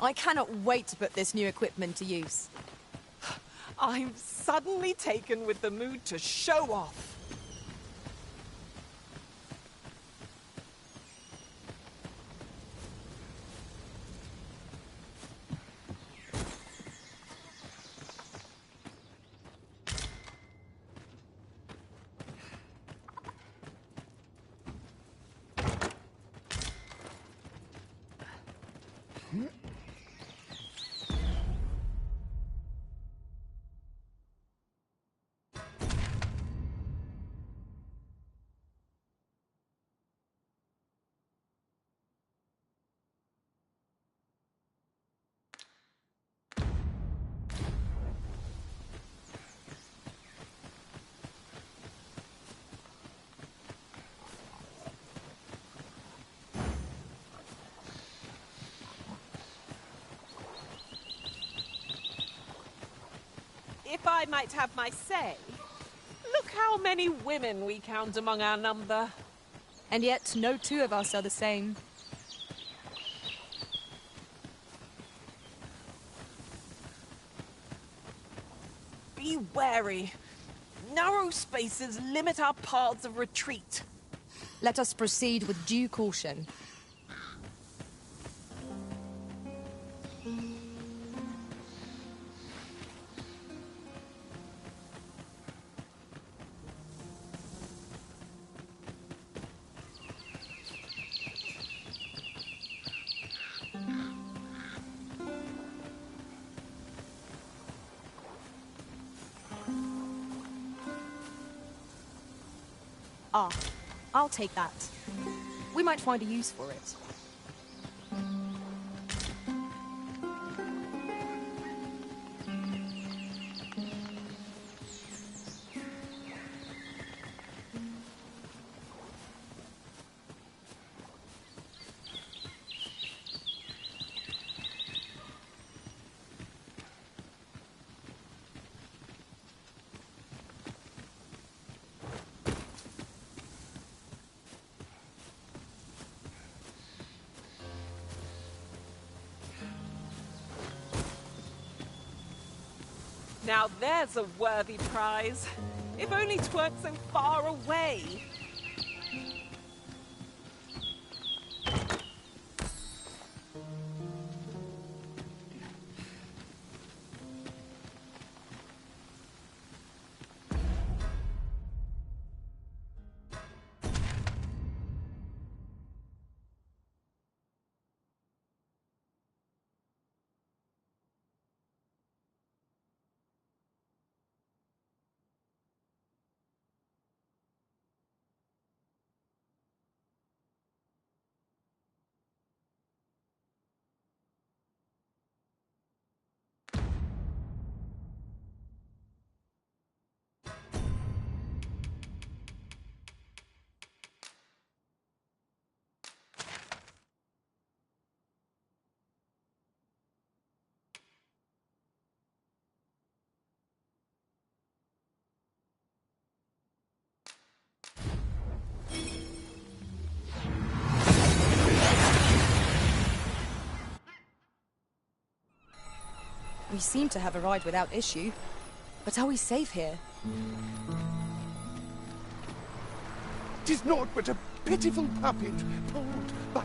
I cannot wait to put this new equipment to use. I'm suddenly taken with the mood to show off. If I might have my say, look how many women we count among our number. And yet, no two of us are the same. Be wary. Narrow spaces limit our paths of retreat. Let us proceed with due caution. Ah, I'll take that. We might find a use for it. Now there's a worthy prize. If only 'tweren't so far away. We seem to have arrived without issue. But are we safe here? 'Tis naught but a pitiful puppet pulled by...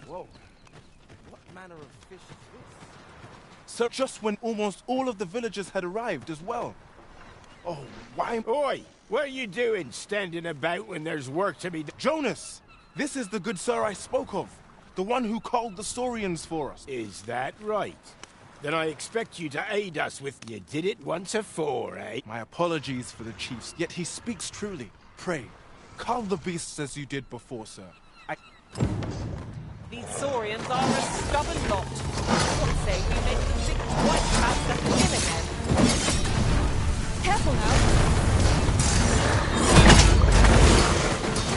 Whoa. What manner of fish is this? So just when almost all of the villagers had arrived as well. Oh, why... Oi! What are you doing standing about when there's work to be done? Jonas! This is the good sir I spoke of. The one who called the Saurians for us. Is that right? Then I expect you to aid us with... You did it once afore, eh? My apologies for the chiefs, yet he speaks truly. Pray, cull the beasts as you did before, sir. These Saurians are a stubborn lot. What say we make them think twice fast and begin again? Careful now!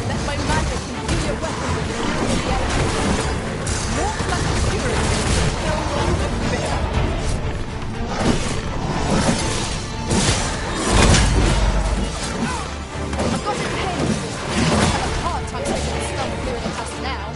Let my magic infuse your weapon with the fury of the elements. More like a fury than no longer fear. I've got it pinned. I have a hard time taking the scum fluid at us now.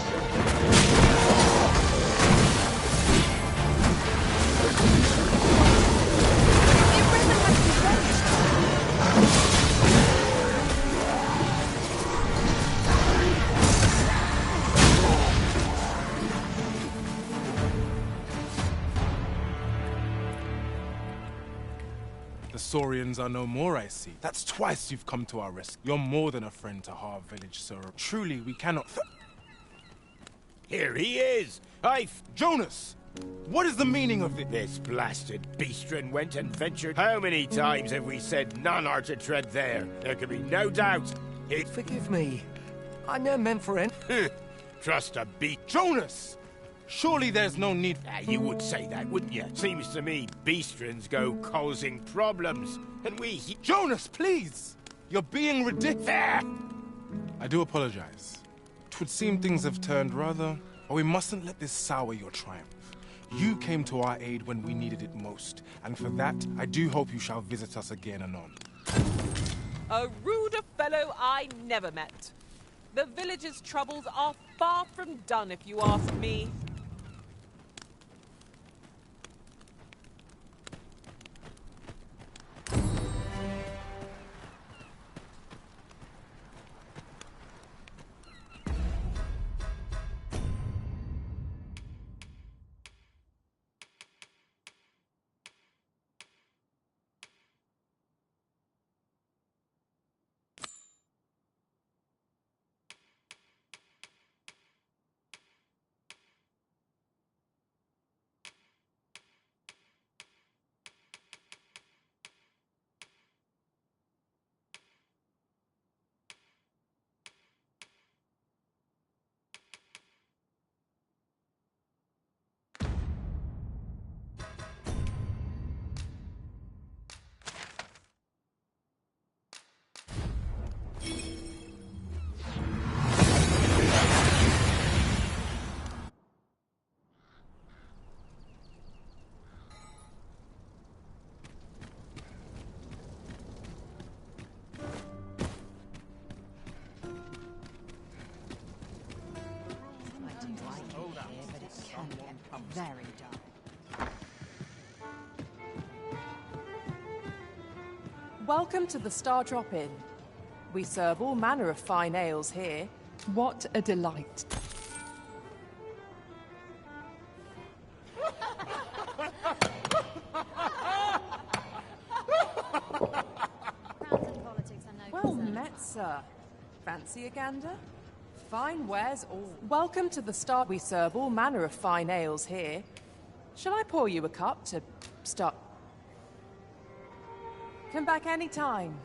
The Saurians are no more, I see. That's twice you've come to our rescue. You're more than a friend to our village, sir. Truly, we cannot... Here he is! Jonas! What is the meaning of it? This blasted beastren went and ventured. How many times have we said none are to tread there? There can be no doubt. Forgive me. I never meant for any... Trust a beast. Jonas! Surely there's no need... You would say that, wouldn't you? Seems to me beastrens go causing problems, and we... Jonas, please! You're being ridiculous. I do apologize. 'Twould seem things have turned rather... But we mustn't let this sour your triumph. You came to our aid when we needed it most, and for that, I do hope you shall visit us again anon. A ruder fellow I never met. The village's troubles are far from done, if you ask me. Very dark. Welcome to the Star Drop-In. We serve all manner of fine ales here. What a delight. Well met, sir. Fancy a gander? Fine wares all. Welcome to the Star. We serve all manner of fine ales here. Shall I pour you a cup to start? Come back any time.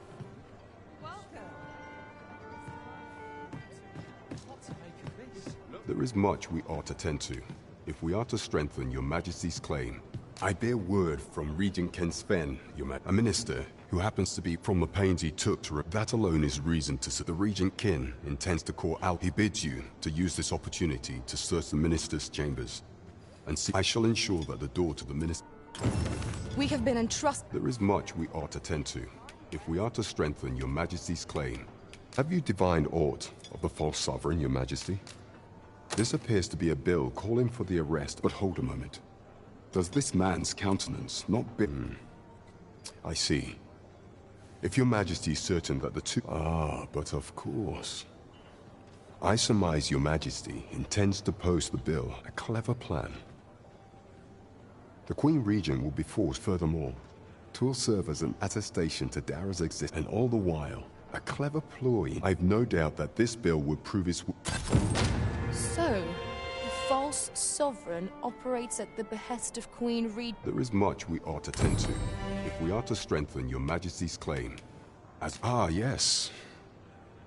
There is much we ought to tend to, if we are to strengthen your majesty's claim. I bear word from Regent Ken Sven, a minister who happens to be from the pains he took to... That alone is reason to... The Regent Kin intends to call out. He bids you to use this opportunity to search the minister's chambers. And see... I shall ensure that the door to the minister... We have been entrusted... There is much we ought to tend to, if we are to strengthen your majesty's claim. Have you divined aught of the false sovereign, your majesty? This appears to be a bill calling for the arrest, but hold a moment. Does this man's countenance not be... I see. If your majesty is certain that the two... Ah, but of course. I surmise your majesty intends to post the bill, a clever plan. The Queen Regent will be forced furthermore. 'Twill serve as an attestation to Dara's existence, and all the while, a clever ploy. I've no doubt that this bill would prove its... So, the false sovereign operates at the behest of Queen Regent. There is much we ought to tend to, if we are to strengthen your majesty's claim. As... Ah, yes.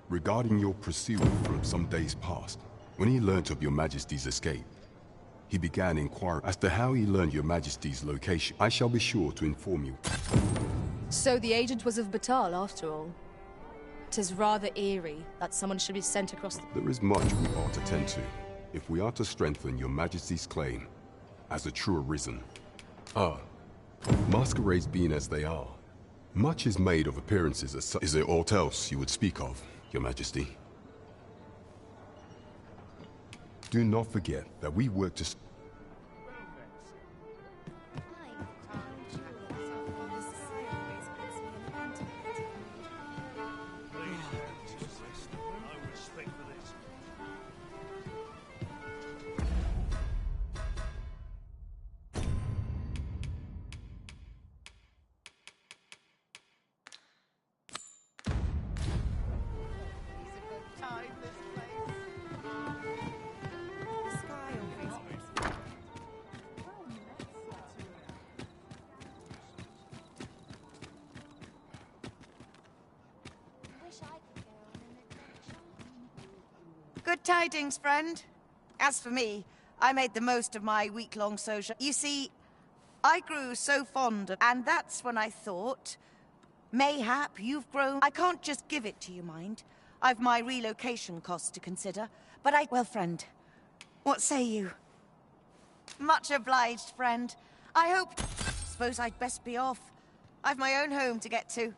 Regarding your pursuer from some days past, when he learnt of your majesty's escape, he began inquiring as to how he learned your majesty's location. I shall be sure to inform you. So the agent was of Batal, after all. 'Tis rather eerie that someone should be sent across the... There is much we ought to tend to, if we are to strengthen your majesty's claim as a true arisen. Ah, masquerades being as they are, much is made of appearances as such. Is there aught else you would speak of, your majesty? Do not forget that we work to... Good tidings, friend. As for me, I made the most of my week-long sojourn. You see, I grew so fond of... And that's when I thought, mayhap you've grown... I can't just give it to you, mind. I've my relocation costs to consider. But I... Well, friend, what say you? Much obliged, friend. I hope... Suppose I'd best be off. I've my own home to get to.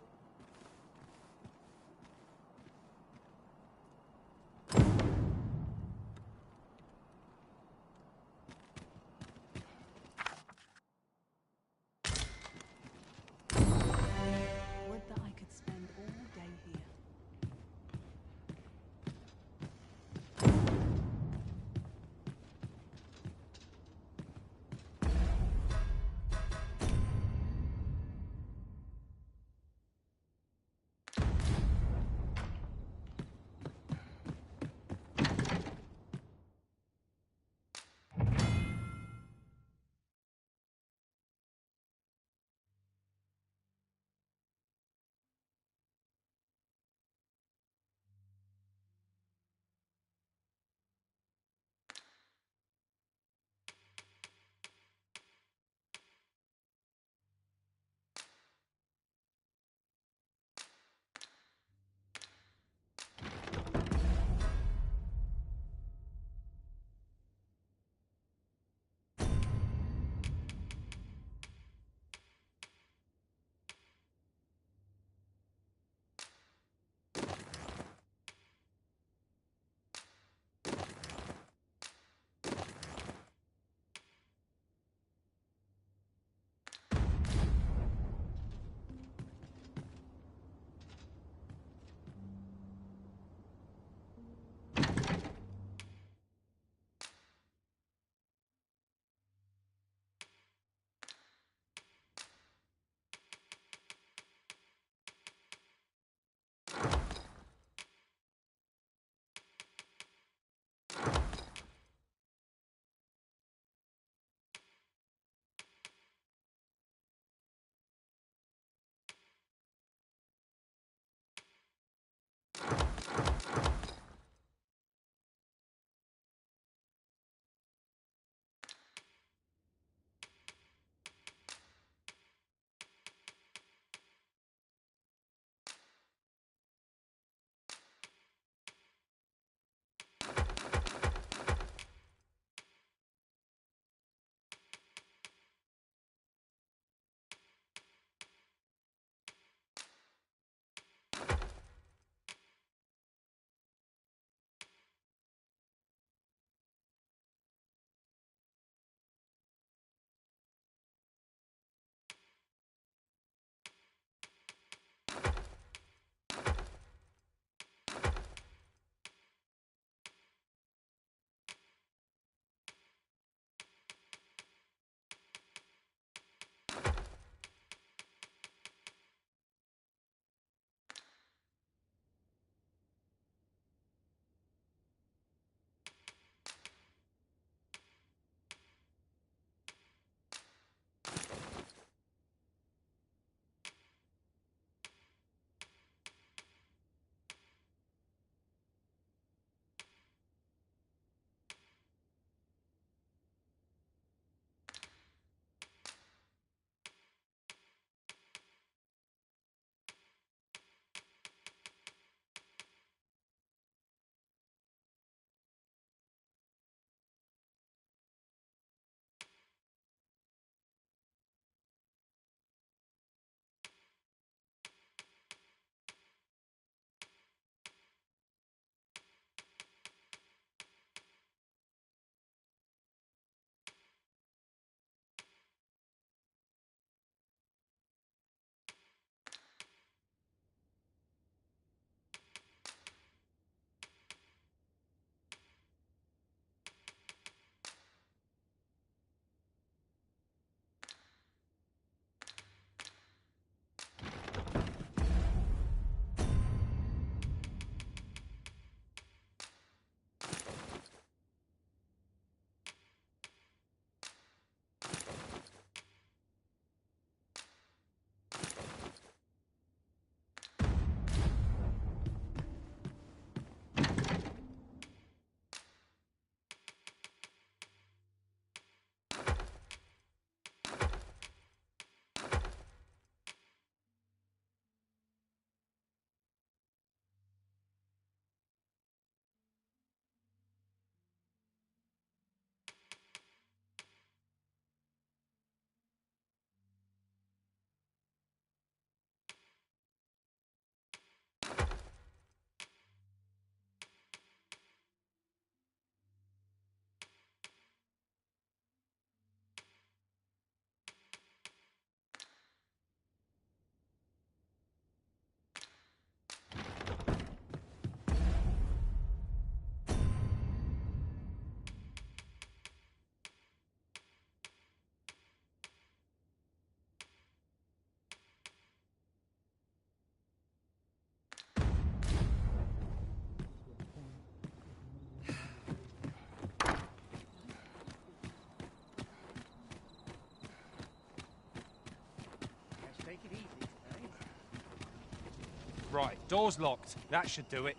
Right, door's locked. That should do it.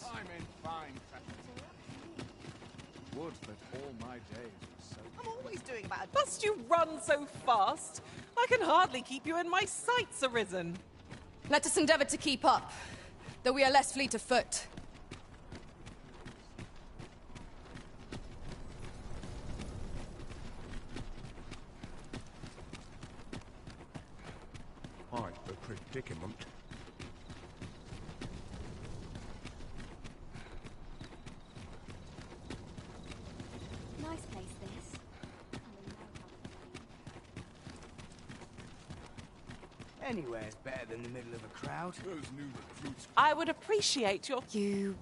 I'm in fine fashion. Would that all my days were so... I'm always doing bad. Must you run so fast? I can hardly keep you in my sights, Arisen. Let us endeavor to keep up, though we are less fleet of foot. Quite a predicament. Nice place, this. Anywhere's better than the middle of a crowd. Those new recruits... I would appreciate your... You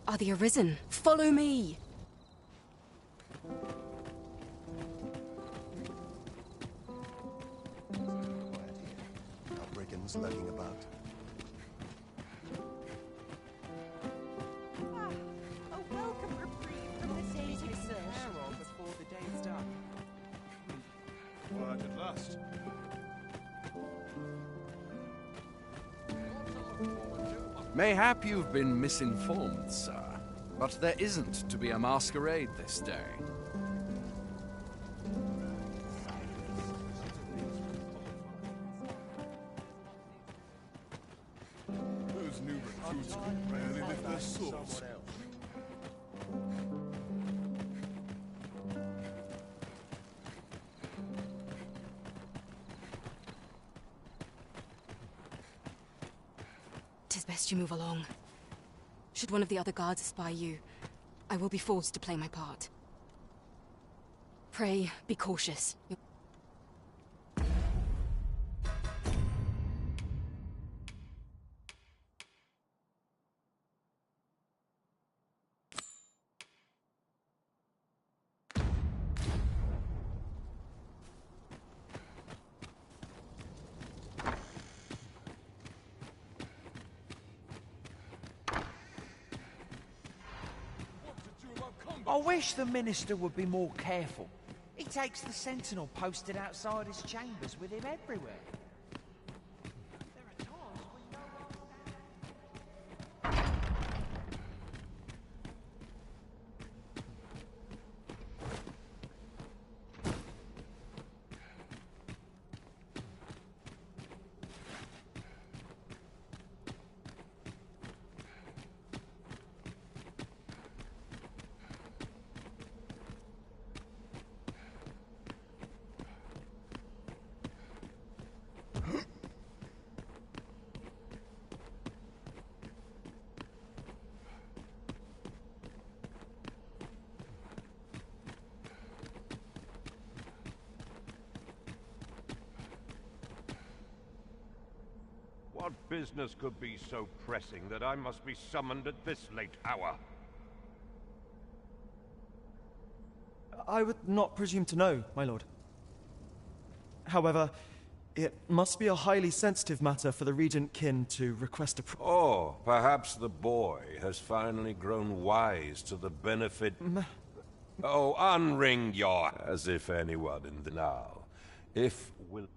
are the Arisen. Follow me! Brigands lurking about. A welcome reprieve from the day's research before the day's done. Word at last. Mayhap you've been misinformed, sir, but there isn't to be a masquerade this day. Those new recruits could barely lift their swords. Tis best you move along. Should one of the other guards espy you, I will be forced to play my part. Pray, be cautious. I wish the minister would be more careful. He takes the sentinel posted outside his chambers with him everywhere. What business could be so pressing that I must be summoned at this late hour? I would not presume to know, my lord. However, it must be a highly sensitive matter for the Regent Kin to request a... Oh, perhaps the boy has finally grown wise to the benefit... Oh, unring your... As if anyone in the now. If will...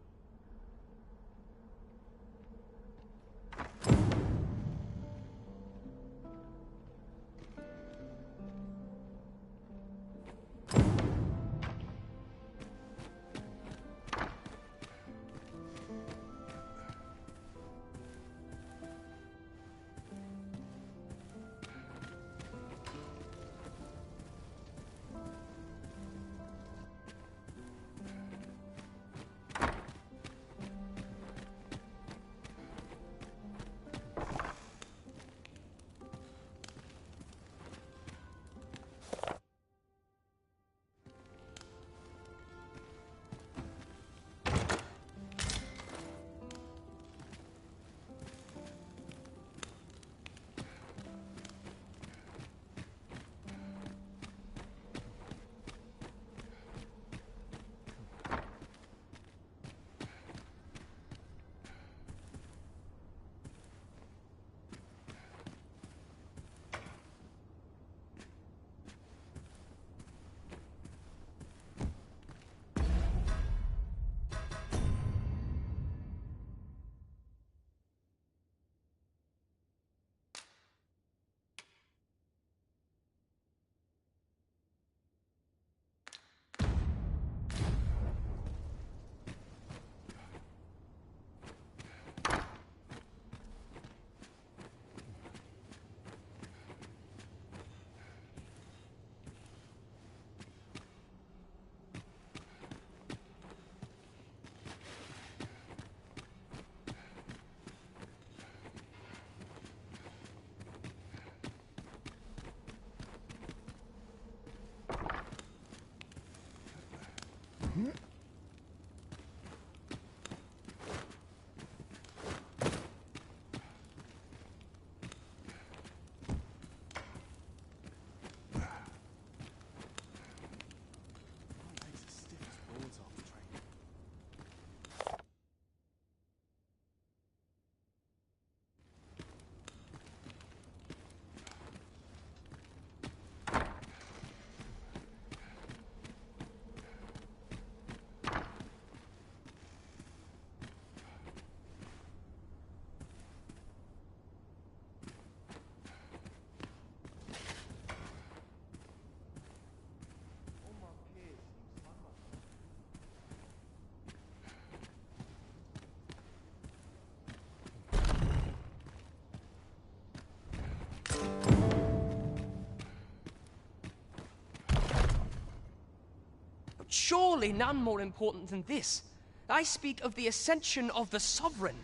Surely none more important than this. I speak of the ascension of the Sovereign.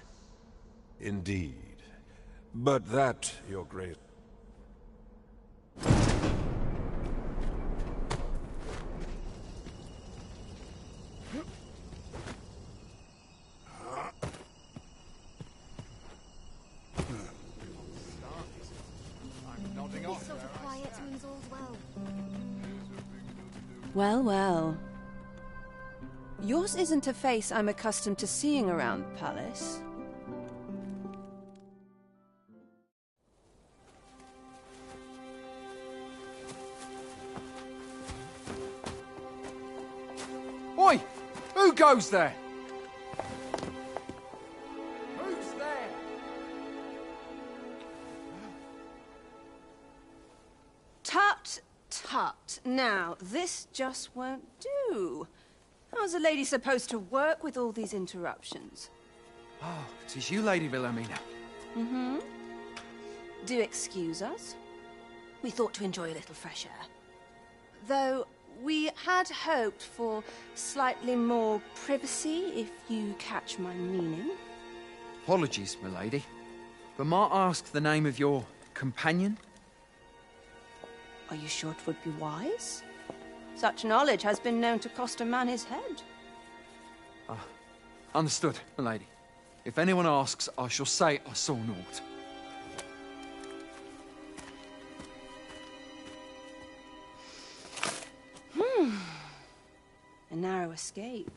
Indeed. But that, your grace... Well, well. Yours isn't a face I'm accustomed to seeing around the palace. Oi! Who goes there? Who's there? Tut, tut. Now, this just won't do. How's a lady supposed to work with all these interruptions? Oh, it is you, Lady Wilhelmina. Mm-hmm. Do excuse us. We thought to enjoy a little fresh air. Though we had hoped for slightly more privacy, if you catch my meaning. Apologies, milady. But might I ask the name of your companion? Are you sure it would be wise? Such knowledge has been known to cost a man his head. Understood, milady. If anyone asks, I shall say I saw naught. A narrow escape.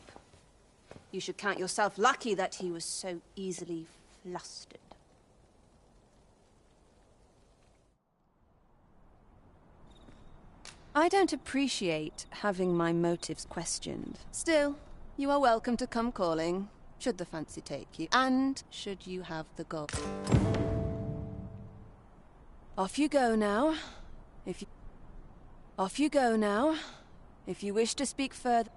You should count yourself lucky that he was so easily flustered. I don't appreciate having my motives questioned. Still, you are welcome to come calling, should the fancy take you, and should you have the gold. Off you go now. Off you go now. If you wish to speak further...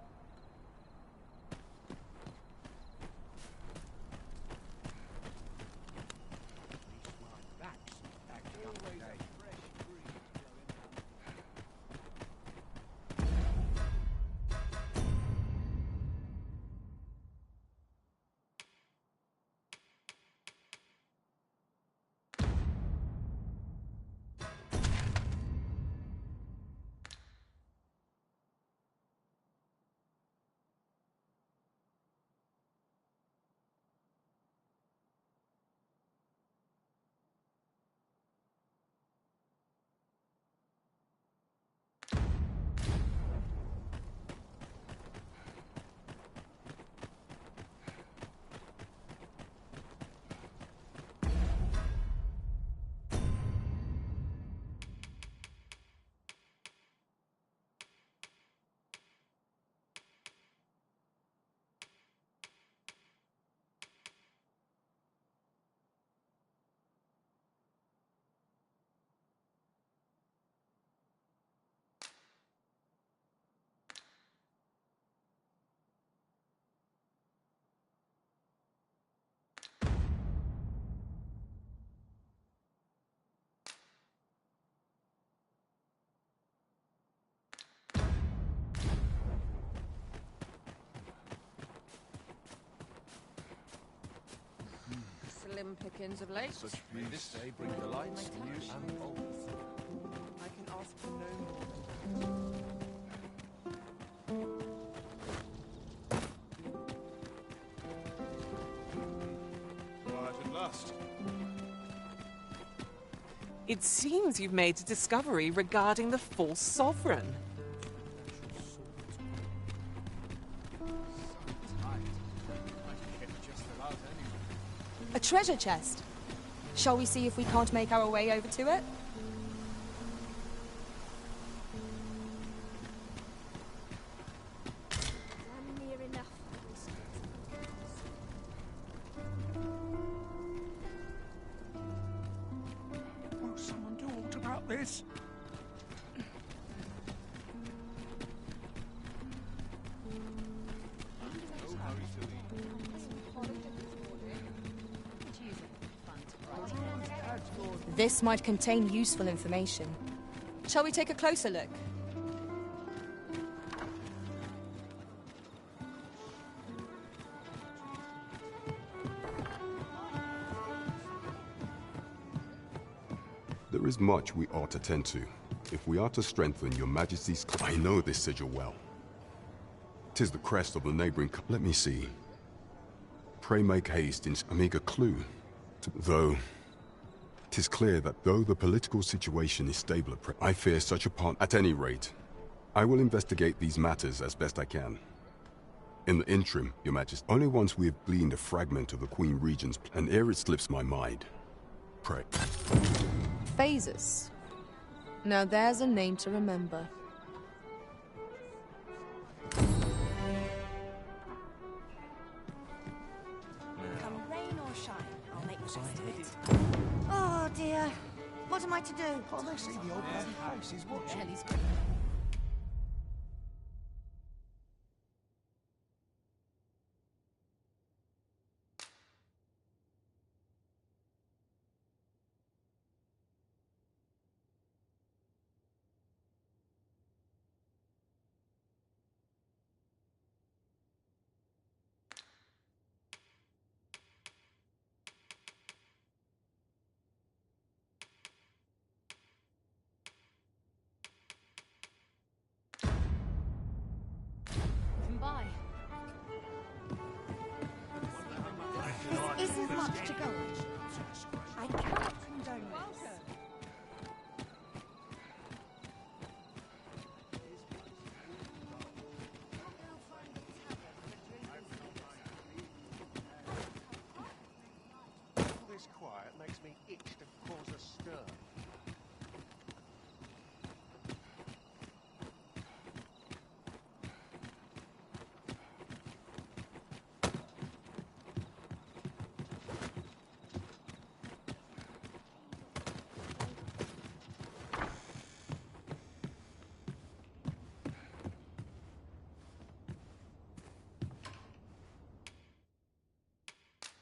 Slim pickings of late. Such may this day bring delights to you and all. I can ask for no more. Quiet at last. It seems you've made a discovery regarding the false sovereign. A treasure chest. Shall we see if we can't make our way over to it? Won't someone do aught about this? This might contain useful information. Shall we take a closer look? is much we ought to tend to, if we are to strengthen your majesty's... I know this sigil well. 'Tis the crest of the neighboring... Let me see. Pray make haste in amiga clue. Though... 'tis clear that though the political situation is stable I fear such a part... At any rate, I will investigate these matters as best I can. In the interim, your majesty, only once we have gleaned a fragment of the Queen Regent's... and ere it slips my mind. Pray. Phases. Now there's a name to remember. Come rain or shine, I'll make the best of it. Oh dear. What am I to do? Can't they see the old bloody house is watching? Bye. This isn't much to go on. I cannot condone this. All this quiet makes me itch to cause a stir.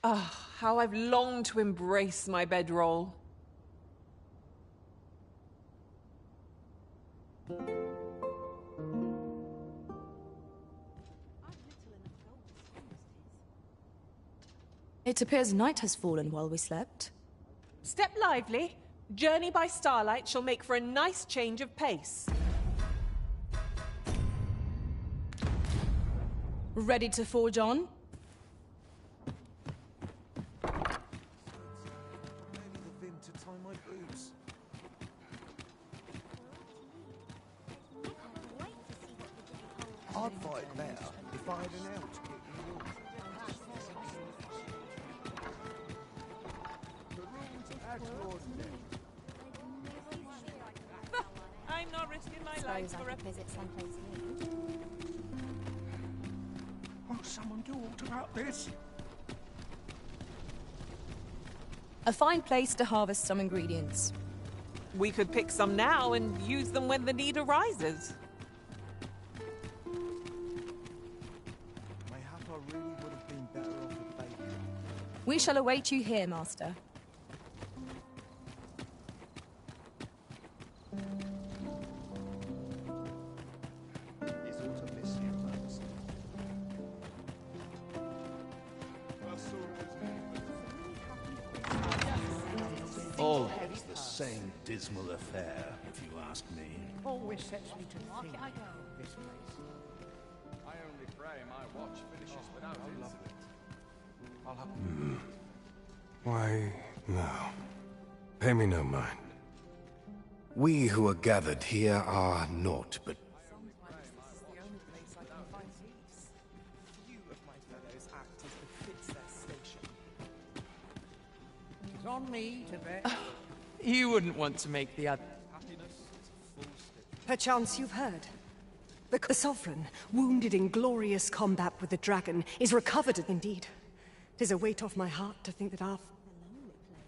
Ah, how I've longed to embrace my bedroll. It appears night has fallen while we slept. Step lively. Journey by starlight shall make for a nice change of pace. Ready to forge on? I'd fight better if I had an out to get you yours. The rooms at Lord's I'm not risking my life for a visit someplace new. Will someone do aught about this? A fine place to harvest some ingredients. We could pick some now and use them when the need arises. Mayhap I really would have been better off with bacon. We shall await you here, Master. Is aught of this here, Master? All it's the same dismal affair, if you ask me. Always sets me to Market think I go. this place. I only pray my watch finishes without incident. I'll have... Why, no. Pay me no mind. We who are gathered here are naught but... Few of my fellows act as befits their station. It's on me to bet. You wouldn't want to make the other. Perchance you've heard. The Sovereign, wounded in glorious combat with the dragon, is recovered indeed. 'Tis a weight off my heart to think that our...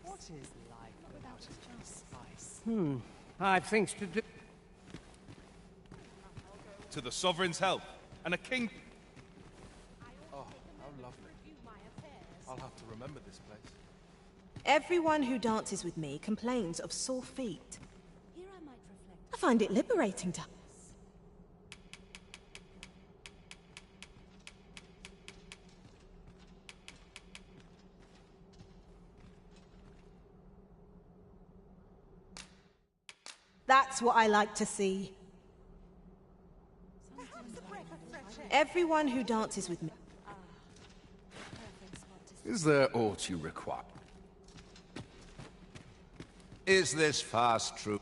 What is life without a just spice? I've things to do. To the Sovereign's help, and a king... Oh, how lovely. I'll have to remember this place. Everyone who dances with me complains of sore feet. Here I might reflect. I find it liberating to... That's what I like to see. Everyone who dances with me. Is there aught you require? Is this fast true?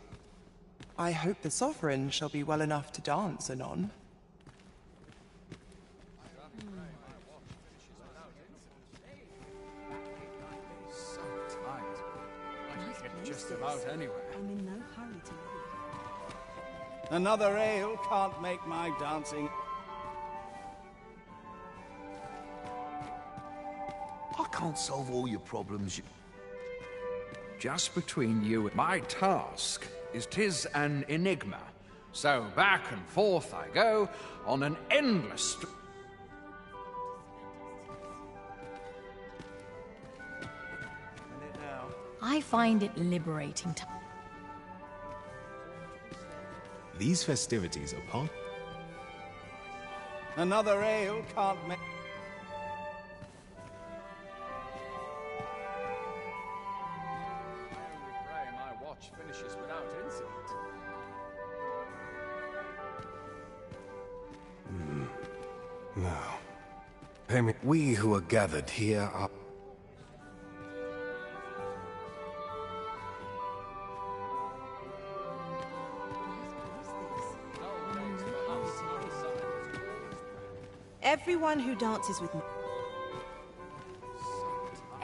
I hope the Sovereign shall be well enough to dance anon. So tired. I can get just about anywhere. I'm in no hurry to leave. Another ale can't make my dancing. I can't solve all your problems. Just between you and my task is 'tis an enigma. So back and forth I go on an endless I find it liberating to... These festivities are part... Another ale can't make... pray my watch finishes without incident. Now, pay me. We who are gathered here are... Everyone who dances with me.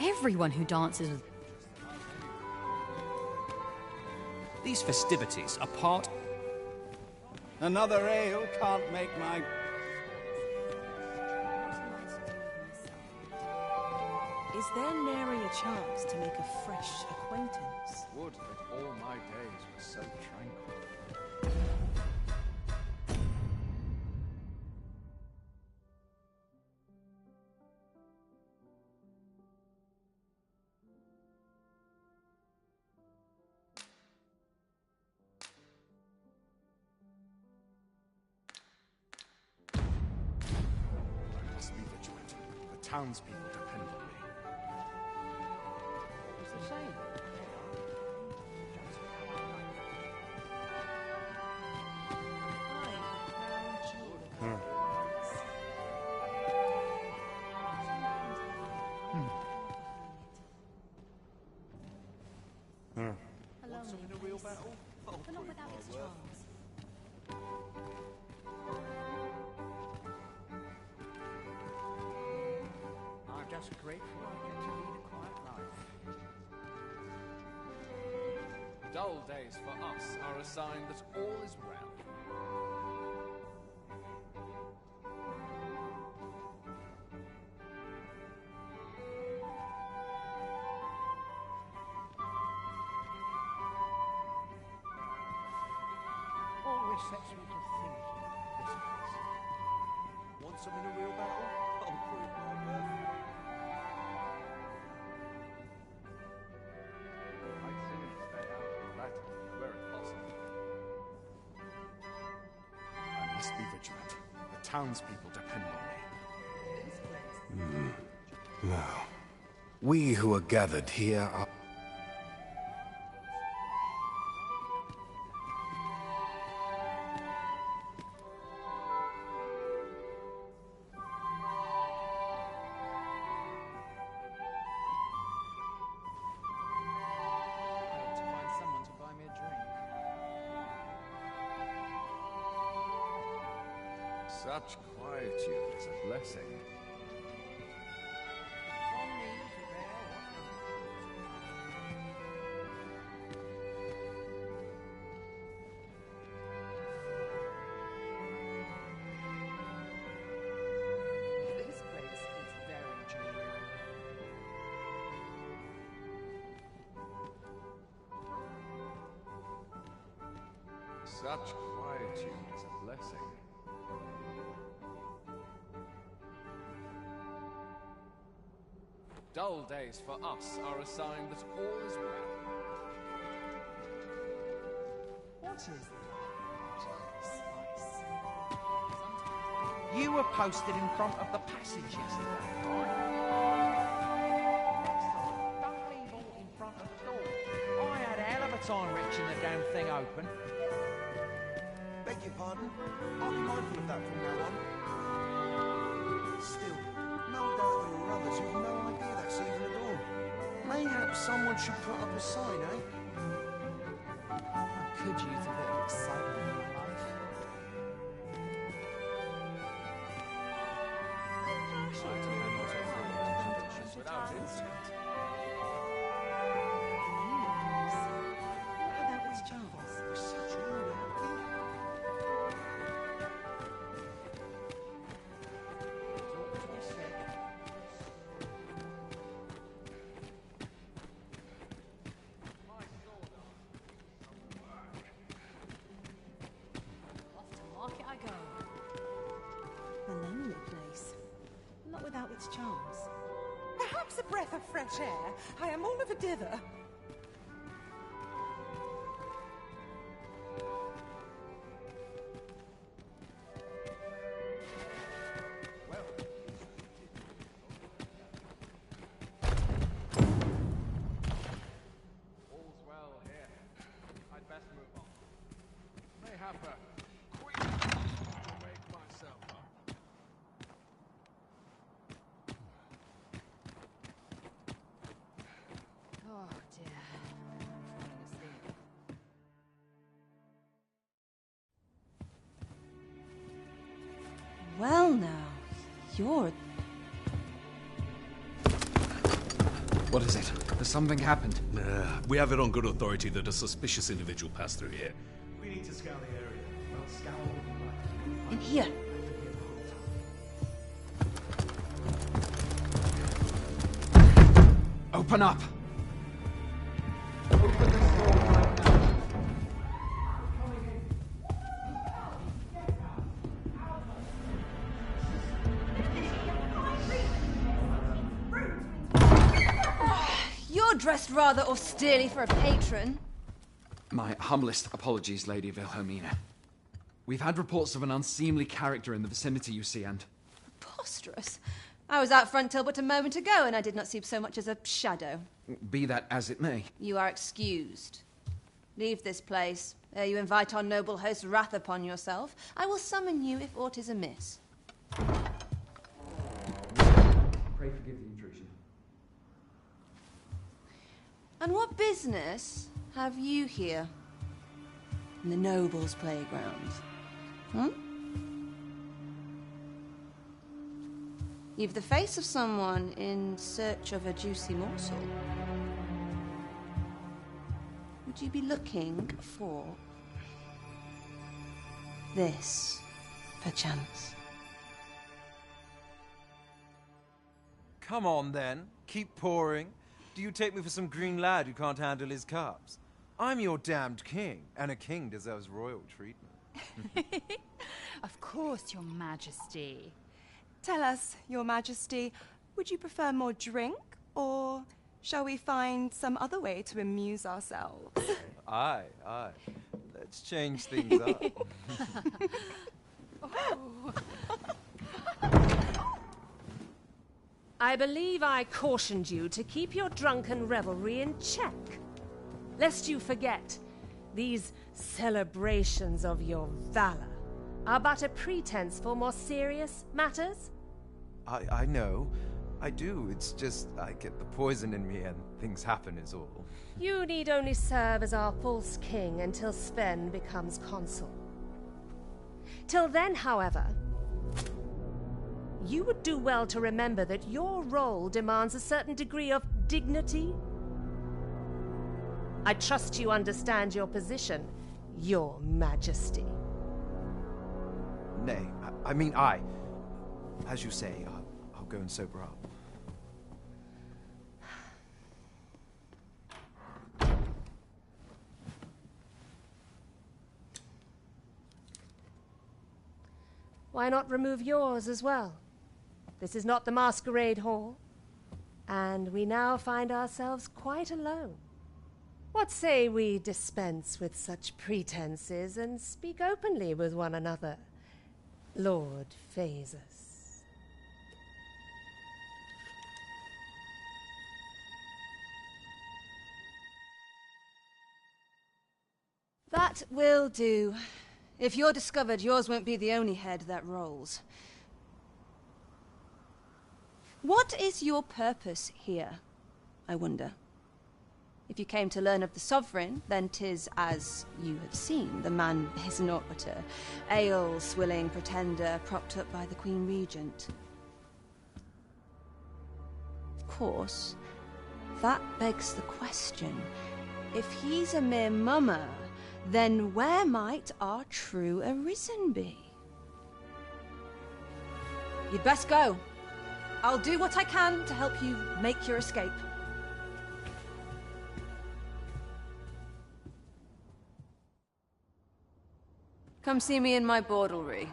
Everyone who dances with... These festivities are part... Another ale can't make my... Is there nary a chance to make a fresh acquaintance? Would that all my days were so tranquil. I must be vigilant. The townspeople depend on me. What's the shame? Want some in a real battle? But not without its charms. I'm just grateful I get to lead a quiet life. Dull days for us are a sign that all is well. Always sets me to thinking. This place. Want some in a real battle? I'll prove my worth. I'd sooner stay out of the battle, were it possible. I must be vigilant. The townspeople depend on me. Now, we who are gathered here are... I ought to find someone to buy me a drink. Such quietude is a blessing. This place is very dreary. Such quietude is a blessing. Dull days for us are a sign that all is well. What is that? You were posted in front of the passage yesterday, right? Next time, don't leave all in front of the door. I had a hell of a time wrenching the damn thing open. pardon. I'll be mindful of that from now on. Still, no doubt there are others who've no idea that's even a door. Mayhaps someone should put up a sign, eh? I could use a bit of excitement in my life. Without instinct. Off to market I go. A lonely place, not without its charms. Perhaps a breath of fresh air. I am all of a dither. All's well here. I'd best move on. Mayhap a quick to wake myself up. Oh dear. Falling asleep. Well now, you're... What is it? Has something happened? We have it on good authority that a suspicious individual passed through here. We need to scour the area. Well, scour would be right. In here. Open up! You're dressed rather austerely for a patron. My humblest apologies, Lady Wilhelmina. We've had reports of an unseemly character in the vicinity, you see, and... Preposterous. I was out front till but a moment ago, and I did not see so much as a shadow. Be that as it may. You are excused. Leave this place, ere you invite our noble host's wrath upon yourself. I will summon you if aught is amiss. Pray forgive the intrusion. And what business have you here? In the nobles' playgrounds? Hmm? You've the face of someone in search of a juicy morsel. Would you be looking for this, perchance? Come on, then. Keep pouring. Do you take me for some green lad who can't handle his cups? I'm your damned king, and a king deserves royal treatment. Of course, Your Majesty. Tell us, Your Majesty, would you prefer more drink, or shall we find some other way to amuse ourselves? Aye. Let's change things up. I believe I cautioned you to keep your drunken revelry in check. Lest you forget, these celebrations of your valor are but a pretense for more serious matters. I know. I do. It's just I get the poison in me and things happen is all. You need only serve as our false king until Sven becomes consul. Till then, however, you would do well to remember that your role demands a certain degree of dignity. I trust you understand your position, Your Majesty. Nay, I mean I. As you say, I'll go and sober up. Why not remove yours as well? This is not the masquerade hall, and we now find ourselves quite alone. What say we dispense with such pretenses and speak openly with one another, Lord Phasus? That will do. If you're discovered, yours won't be the only head that rolls. What is your purpose here, I wonder? If you came to learn of the Sovereign, then 'tis as you have seen. The man is naught but a ale-swilling pretender propped up by the Queen Regent. Of course, that begs the question. If he's a mere mummer, then where might our true Arisen be? You'd best go. I'll do what I can to help you make your escape. Come see me in my bordlery,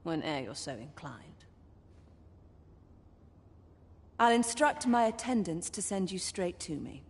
whene'er you're so inclined. I'll instruct my attendants to send you straight to me.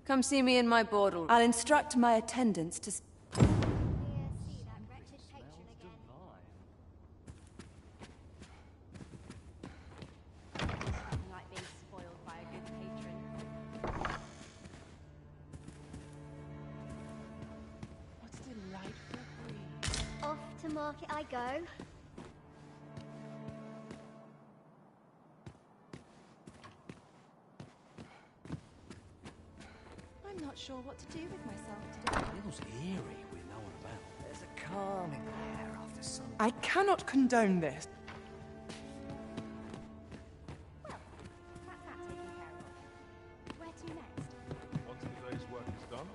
Come see me in my bordel. I'll instruct my attendants to... Like being spoiled by a good patron. What's delightful breeze? Off to market I go. I'm not sure what to do with myself today. Feels eerie with no one about. There's a calm in the air after sun. I cannot condone this. Well, that's that taken care of. Where to next? Once the day's work is done,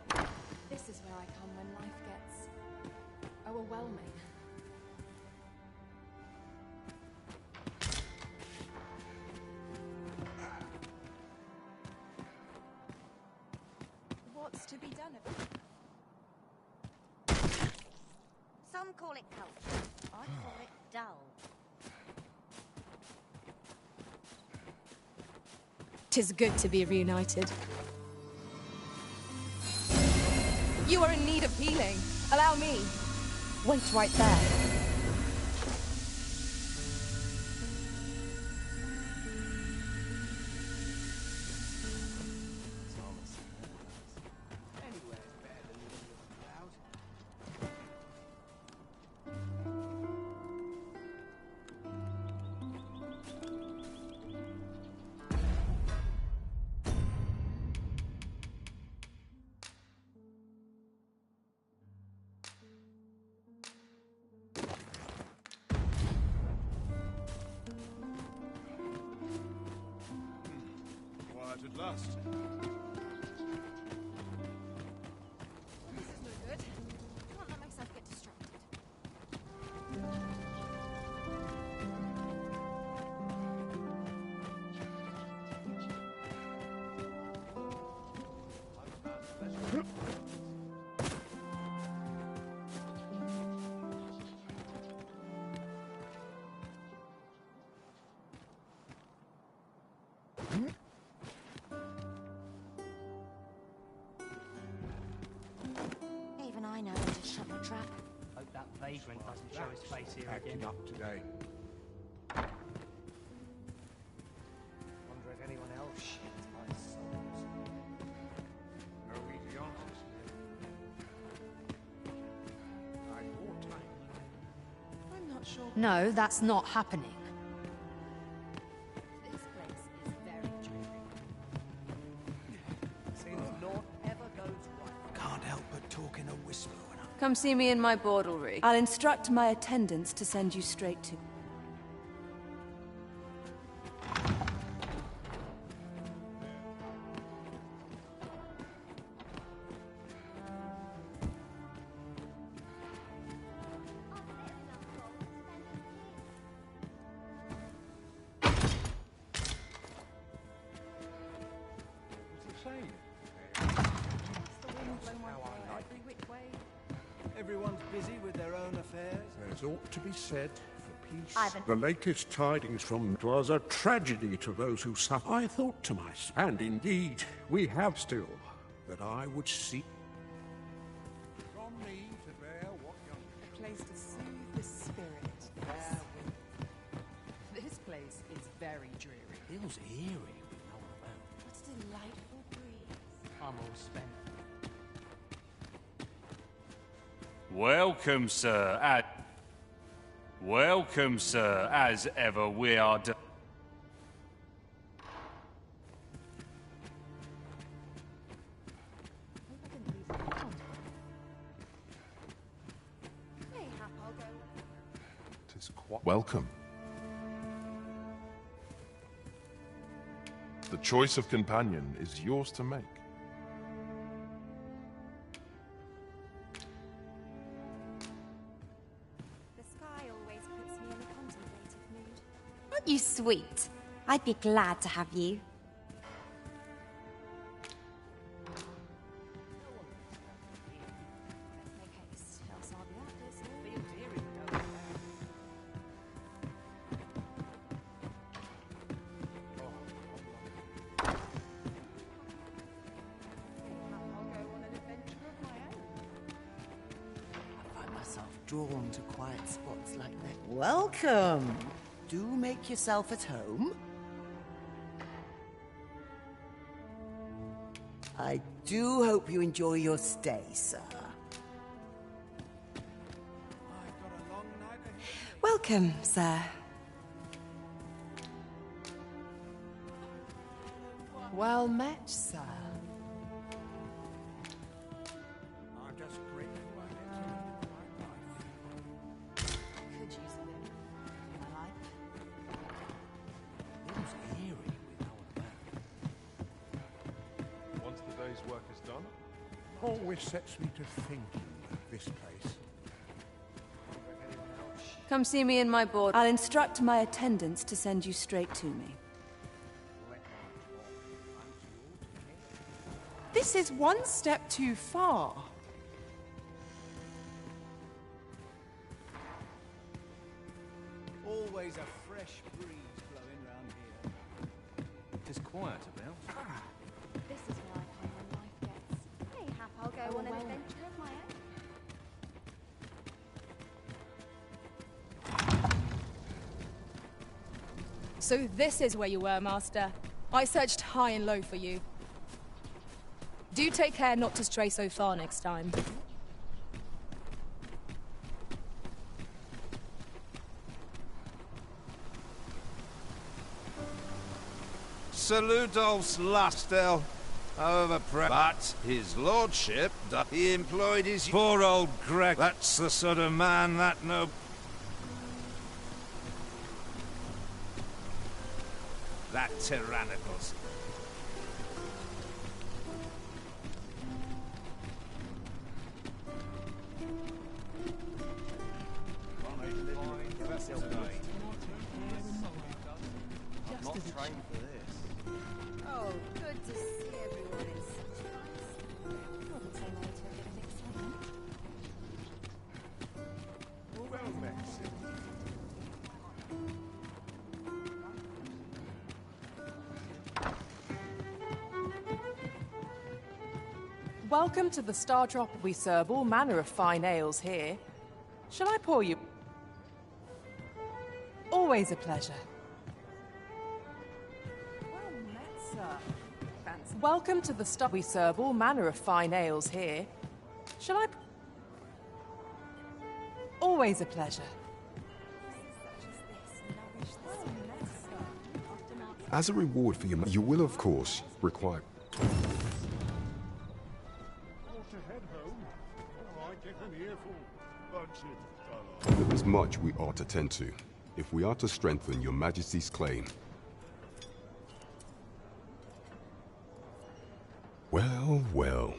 This is where I come when life gets overwhelming. What's to be done about it? Some call it culture. I call it dull. 'Tis good to be reunited. You are in need of healing. Allow me. Wait right there. quiet at last. This is no good. Can't let myself get distracted. Even I know when to shut my trap. Hope that vagrant doesn't show his face here Acting again. up today. Wonder if anyone else shits my souls. No easy answers. I thought I'm not sure. No, that's not happening. This place is very dreary. seems naught ever goes right. Can't help but talk in a whisper when I'm... Come see me in my bordlery. I'll instruct my attendants to send you straight to... What's it saying? Everyone's busy with their own affairs. There's ought to be said for peace. The latest tidings from it was a tragedy to those who suffer. I thought to myself, and indeed, we have still, that I would seek from me to bear what young... A place to soothe the spirit. This place is very dreary. Feels eerie with no one around. What a delightful breeze. I'm all spent. Welcome, sir. Welcome, sir. As ever, we are. Welcome. The choice of companion is yours to make. The sky always puts me in a contemplative mood. Aren't you sweet? I'd be glad to have you. Drawn to quiet spots like that. Welcome! Do make yourself at home. I do hope you enjoy your stay, sir. Welcome, sir. Well met, sir. I'm just grateful I get to live my life. Could use a bit in my life. Feels eerie with no one around. Once the day's work is done, Always sets me to thinking of this place. Come see me in my board. I'll instruct my attendants to send you straight to me. This is one step too far. Always a fresh breeze blowing round here. It is quiet about. This is where I find my life gets. Mayhap I'll go on an adventure of my own. So this is where you were, Master. I searched high and low for you. Do take care not to stray so far next time. Sir Ludolf's Lastel, but his lordship, he employed his poor old Greg. That's the sort of man that no... That tyrannicals. Not trained for this. Oh, good to see everyone in such nice. Wouldn't say no to a bit of excitement. Well met, sir. Welcome to the Star Drop. We serve all manner of fine ales here. Shall I pour you? Always a pleasure. Well met, sir. Fancy. Welcome to the Star. We serve all manner of fine ales here. Shall I? Always a pleasure. As a reward for your... You will, of course, require... There is much we ought to tend to, if we are to strengthen your Majesty's claim. Well, well.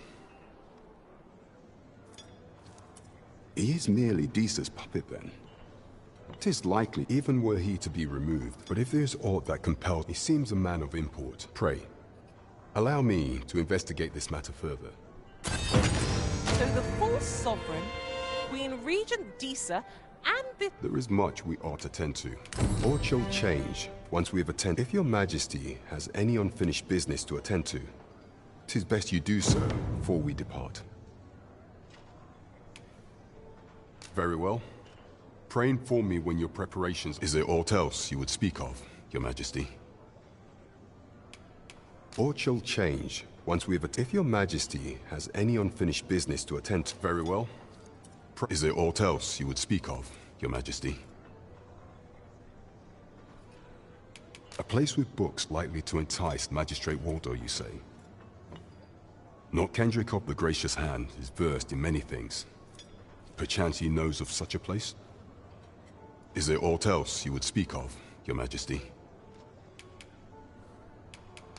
He is merely Disa's puppet, then. 'Tis likely, even were he to be removed, but if there's aught that compels, he seems a man of import. Pray, allow me to investigate this matter further. So the false sovereign, Queen Regent Disa, and There is much we ought to tend to. Aught shall change once we have attended. If your majesty has any unfinished business to attend to, 'tis best you do so before we depart. Very well. Pray inform me when your preparations... Is there aught else you would speak of, your majesty? Aught shall change once we have... If your majesty has any unfinished business to attend to... Very well. Is there aught else you would speak of, your majesty? A place with books likely to entice Magistrate Waldo, you say? Not Kendrick of the Gracious Hand is versed in many things. Perchance he knows of such a place? Is there aught else you would speak of, your majesty?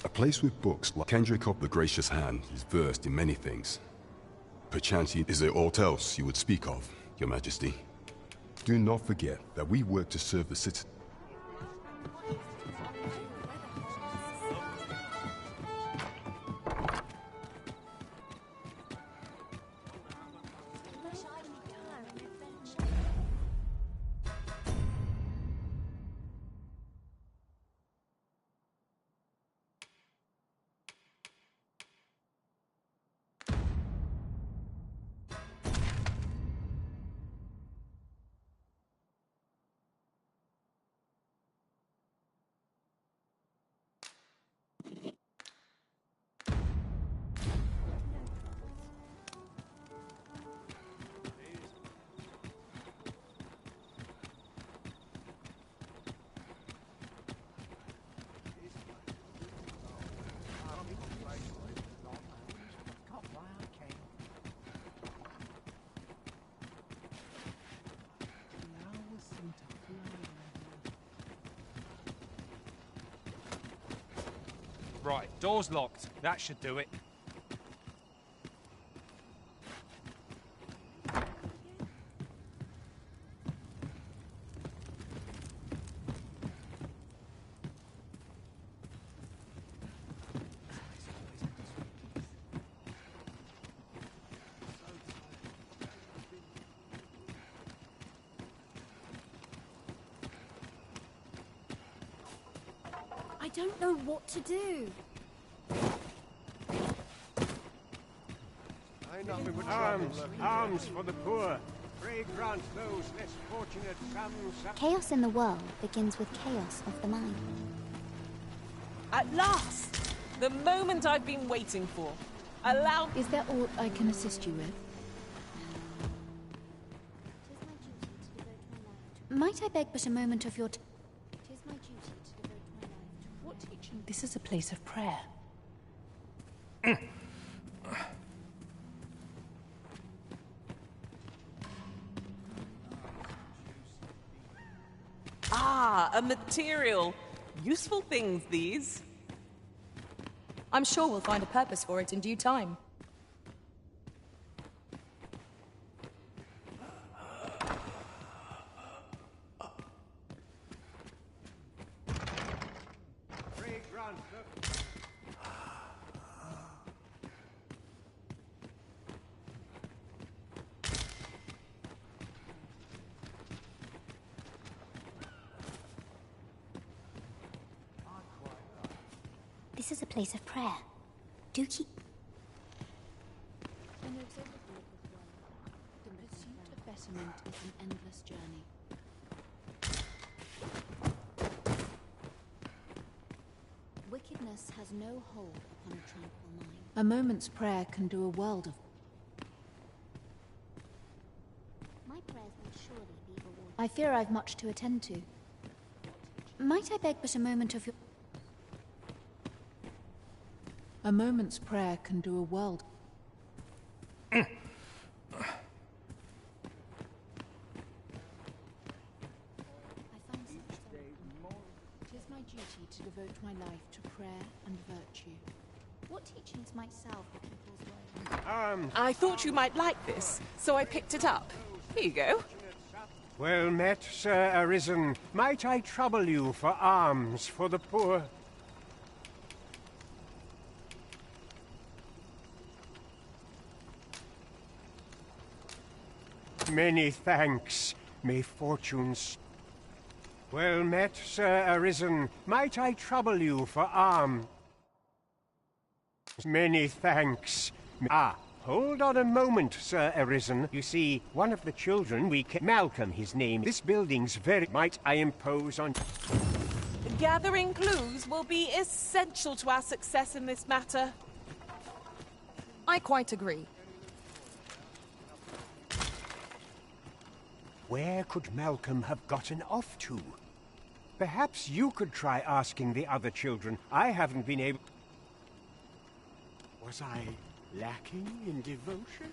A place with books like Kendrick of the Gracious Hand is versed in many things. Perchance he... Is there aught else you would speak of, your majesty? Do not forget that we work to serve the citizen. Right, door's locked. That should do it. I don't know what to do. Arms for the poor. Pray grant those less fortunate some... Chaos in the world begins with chaos of the mind. At last! The moment I've been waiting for. Allow... Is there aught I can assist you with? Might I beg but a moment of your What teaching? This is a place of prayer. Ah, a material. Useful things, these. I'm sure we'll find a purpose for it in due time. Pray grant This is a place of prayer. Do keep... The pursuit of betterment is an endless journey. Wickedness has no hold upon a tranquil mind. A moment's prayer can do a world of... My prayers will surely be rewarded. I fear I've much to attend to. Might I beg but a moment of your... A moment's prayer can do a world. I find such... It is my duty to devote my life to prayer and virtue. What teachings might salve the people's way? I thought you might like this, so I picked it up. Here you go. Well met, Sir Arisen. Might I trouble you for alms for the poor? Many thanks. May fortunes... Well met, Sir Arisen. Might I trouble you for alms? Many thanks. Ah, hold on a moment, Sir Arisen. You see, one of the children Malcolm, his name. This building's very... Might I impose on... Gathering clues will be essential to our success in this matter. I quite agree. Where could Malcolm have gotten off to? Perhaps you could try asking the other children. I haven't been able... Was I lacking in devotion?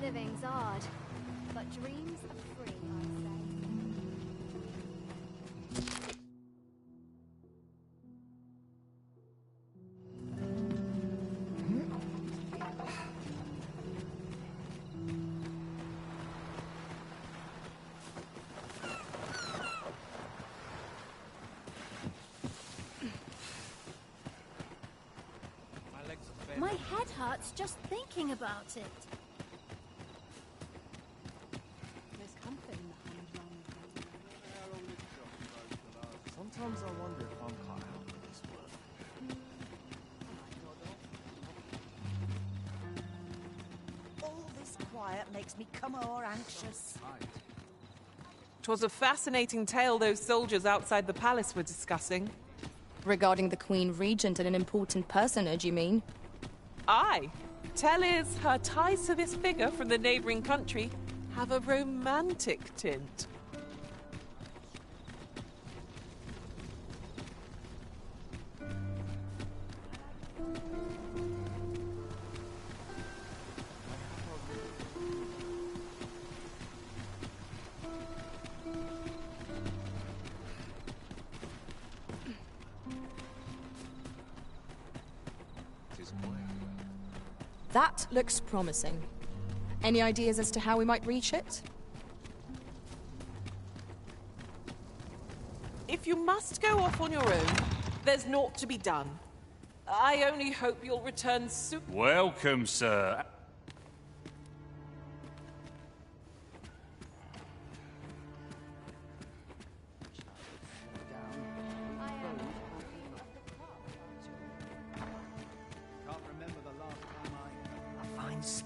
Living's hard, but dreams are free, I say. My head hurts just thinking about it. There's comfort in the hand Sometimes I wonder if I'm cut out for this work. All this quiet makes me come more anxious. 'Twas a fascinating tale those soldiers outside the palace were discussing. Regarding the Queen Regent and an important personage, you mean? Aye. Tell is her ties to this figure from the neighboring country have a romantic tint. That looks promising. Any ideas as to how we might reach it? If you must go off on your own, there's naught to be done. I only hope you'll return soon. Welcome, sir.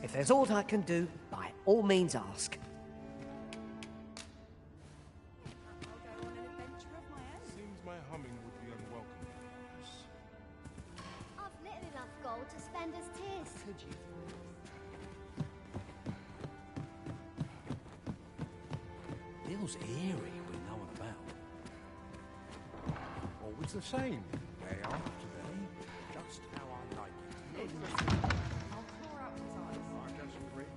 If there's aught I can do, by all means ask. Seems my humming would be unwelcome. I've little enough gold to spend as tears. Could you? Feels eerie with no one about. Always the same. Day after day. Just how I like it.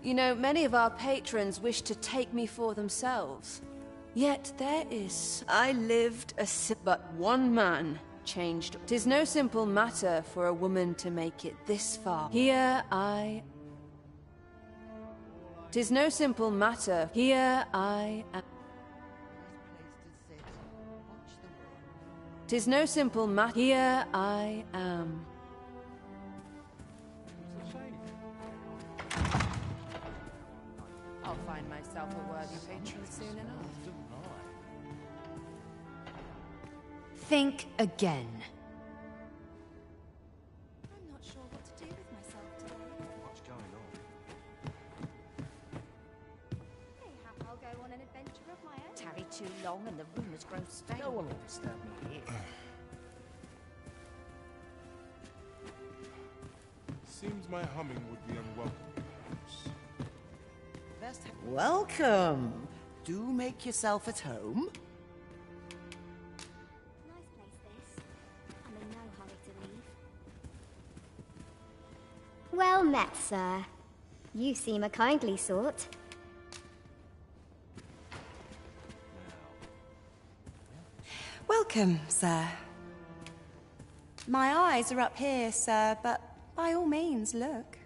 You know, many of our patrons wish to take me for themselves. Yet there is... I lived but one man changed. 'Tis no simple matter for a woman to make it this far. 'Tis no simple matter. Here I am. 'Tis no simple matter. Here I am. I'll find myself a worthy patron soon enough. Think again. I'm not sure what to do with myself today. What's going on? Mayhap I'll go on an adventure of my own. Tarry too long and the rumours grow stale. No one will disturb me here. Seems my humming would be unwelcome. Welcome. Do make yourself at home. Nice place this. I'm in no hurry to leave. Well met, sir. You seem a kindly sort. Welcome, sir. My eyes are up here, sir, but By all means, look.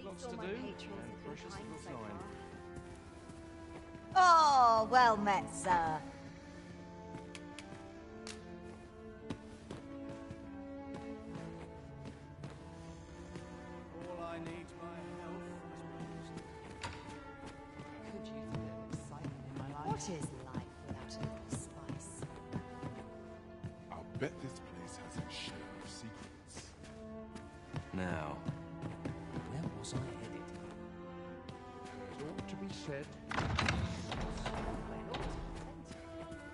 Lots to do, and precious little time. Oh, well met, sir. All I need's my health. Could use a bit of excitement in my life. What is life without a little spice? I'll bet this place has its share of secrets. Now, where was I headed? It ought to be said.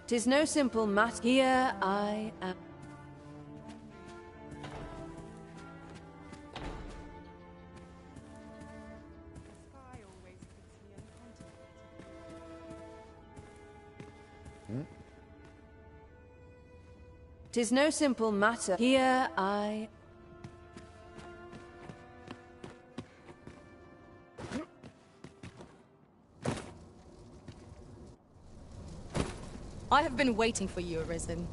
'Tis no simple matter. Here I am. Tis no simple matter. Here I... I have been waiting for you, Arisen.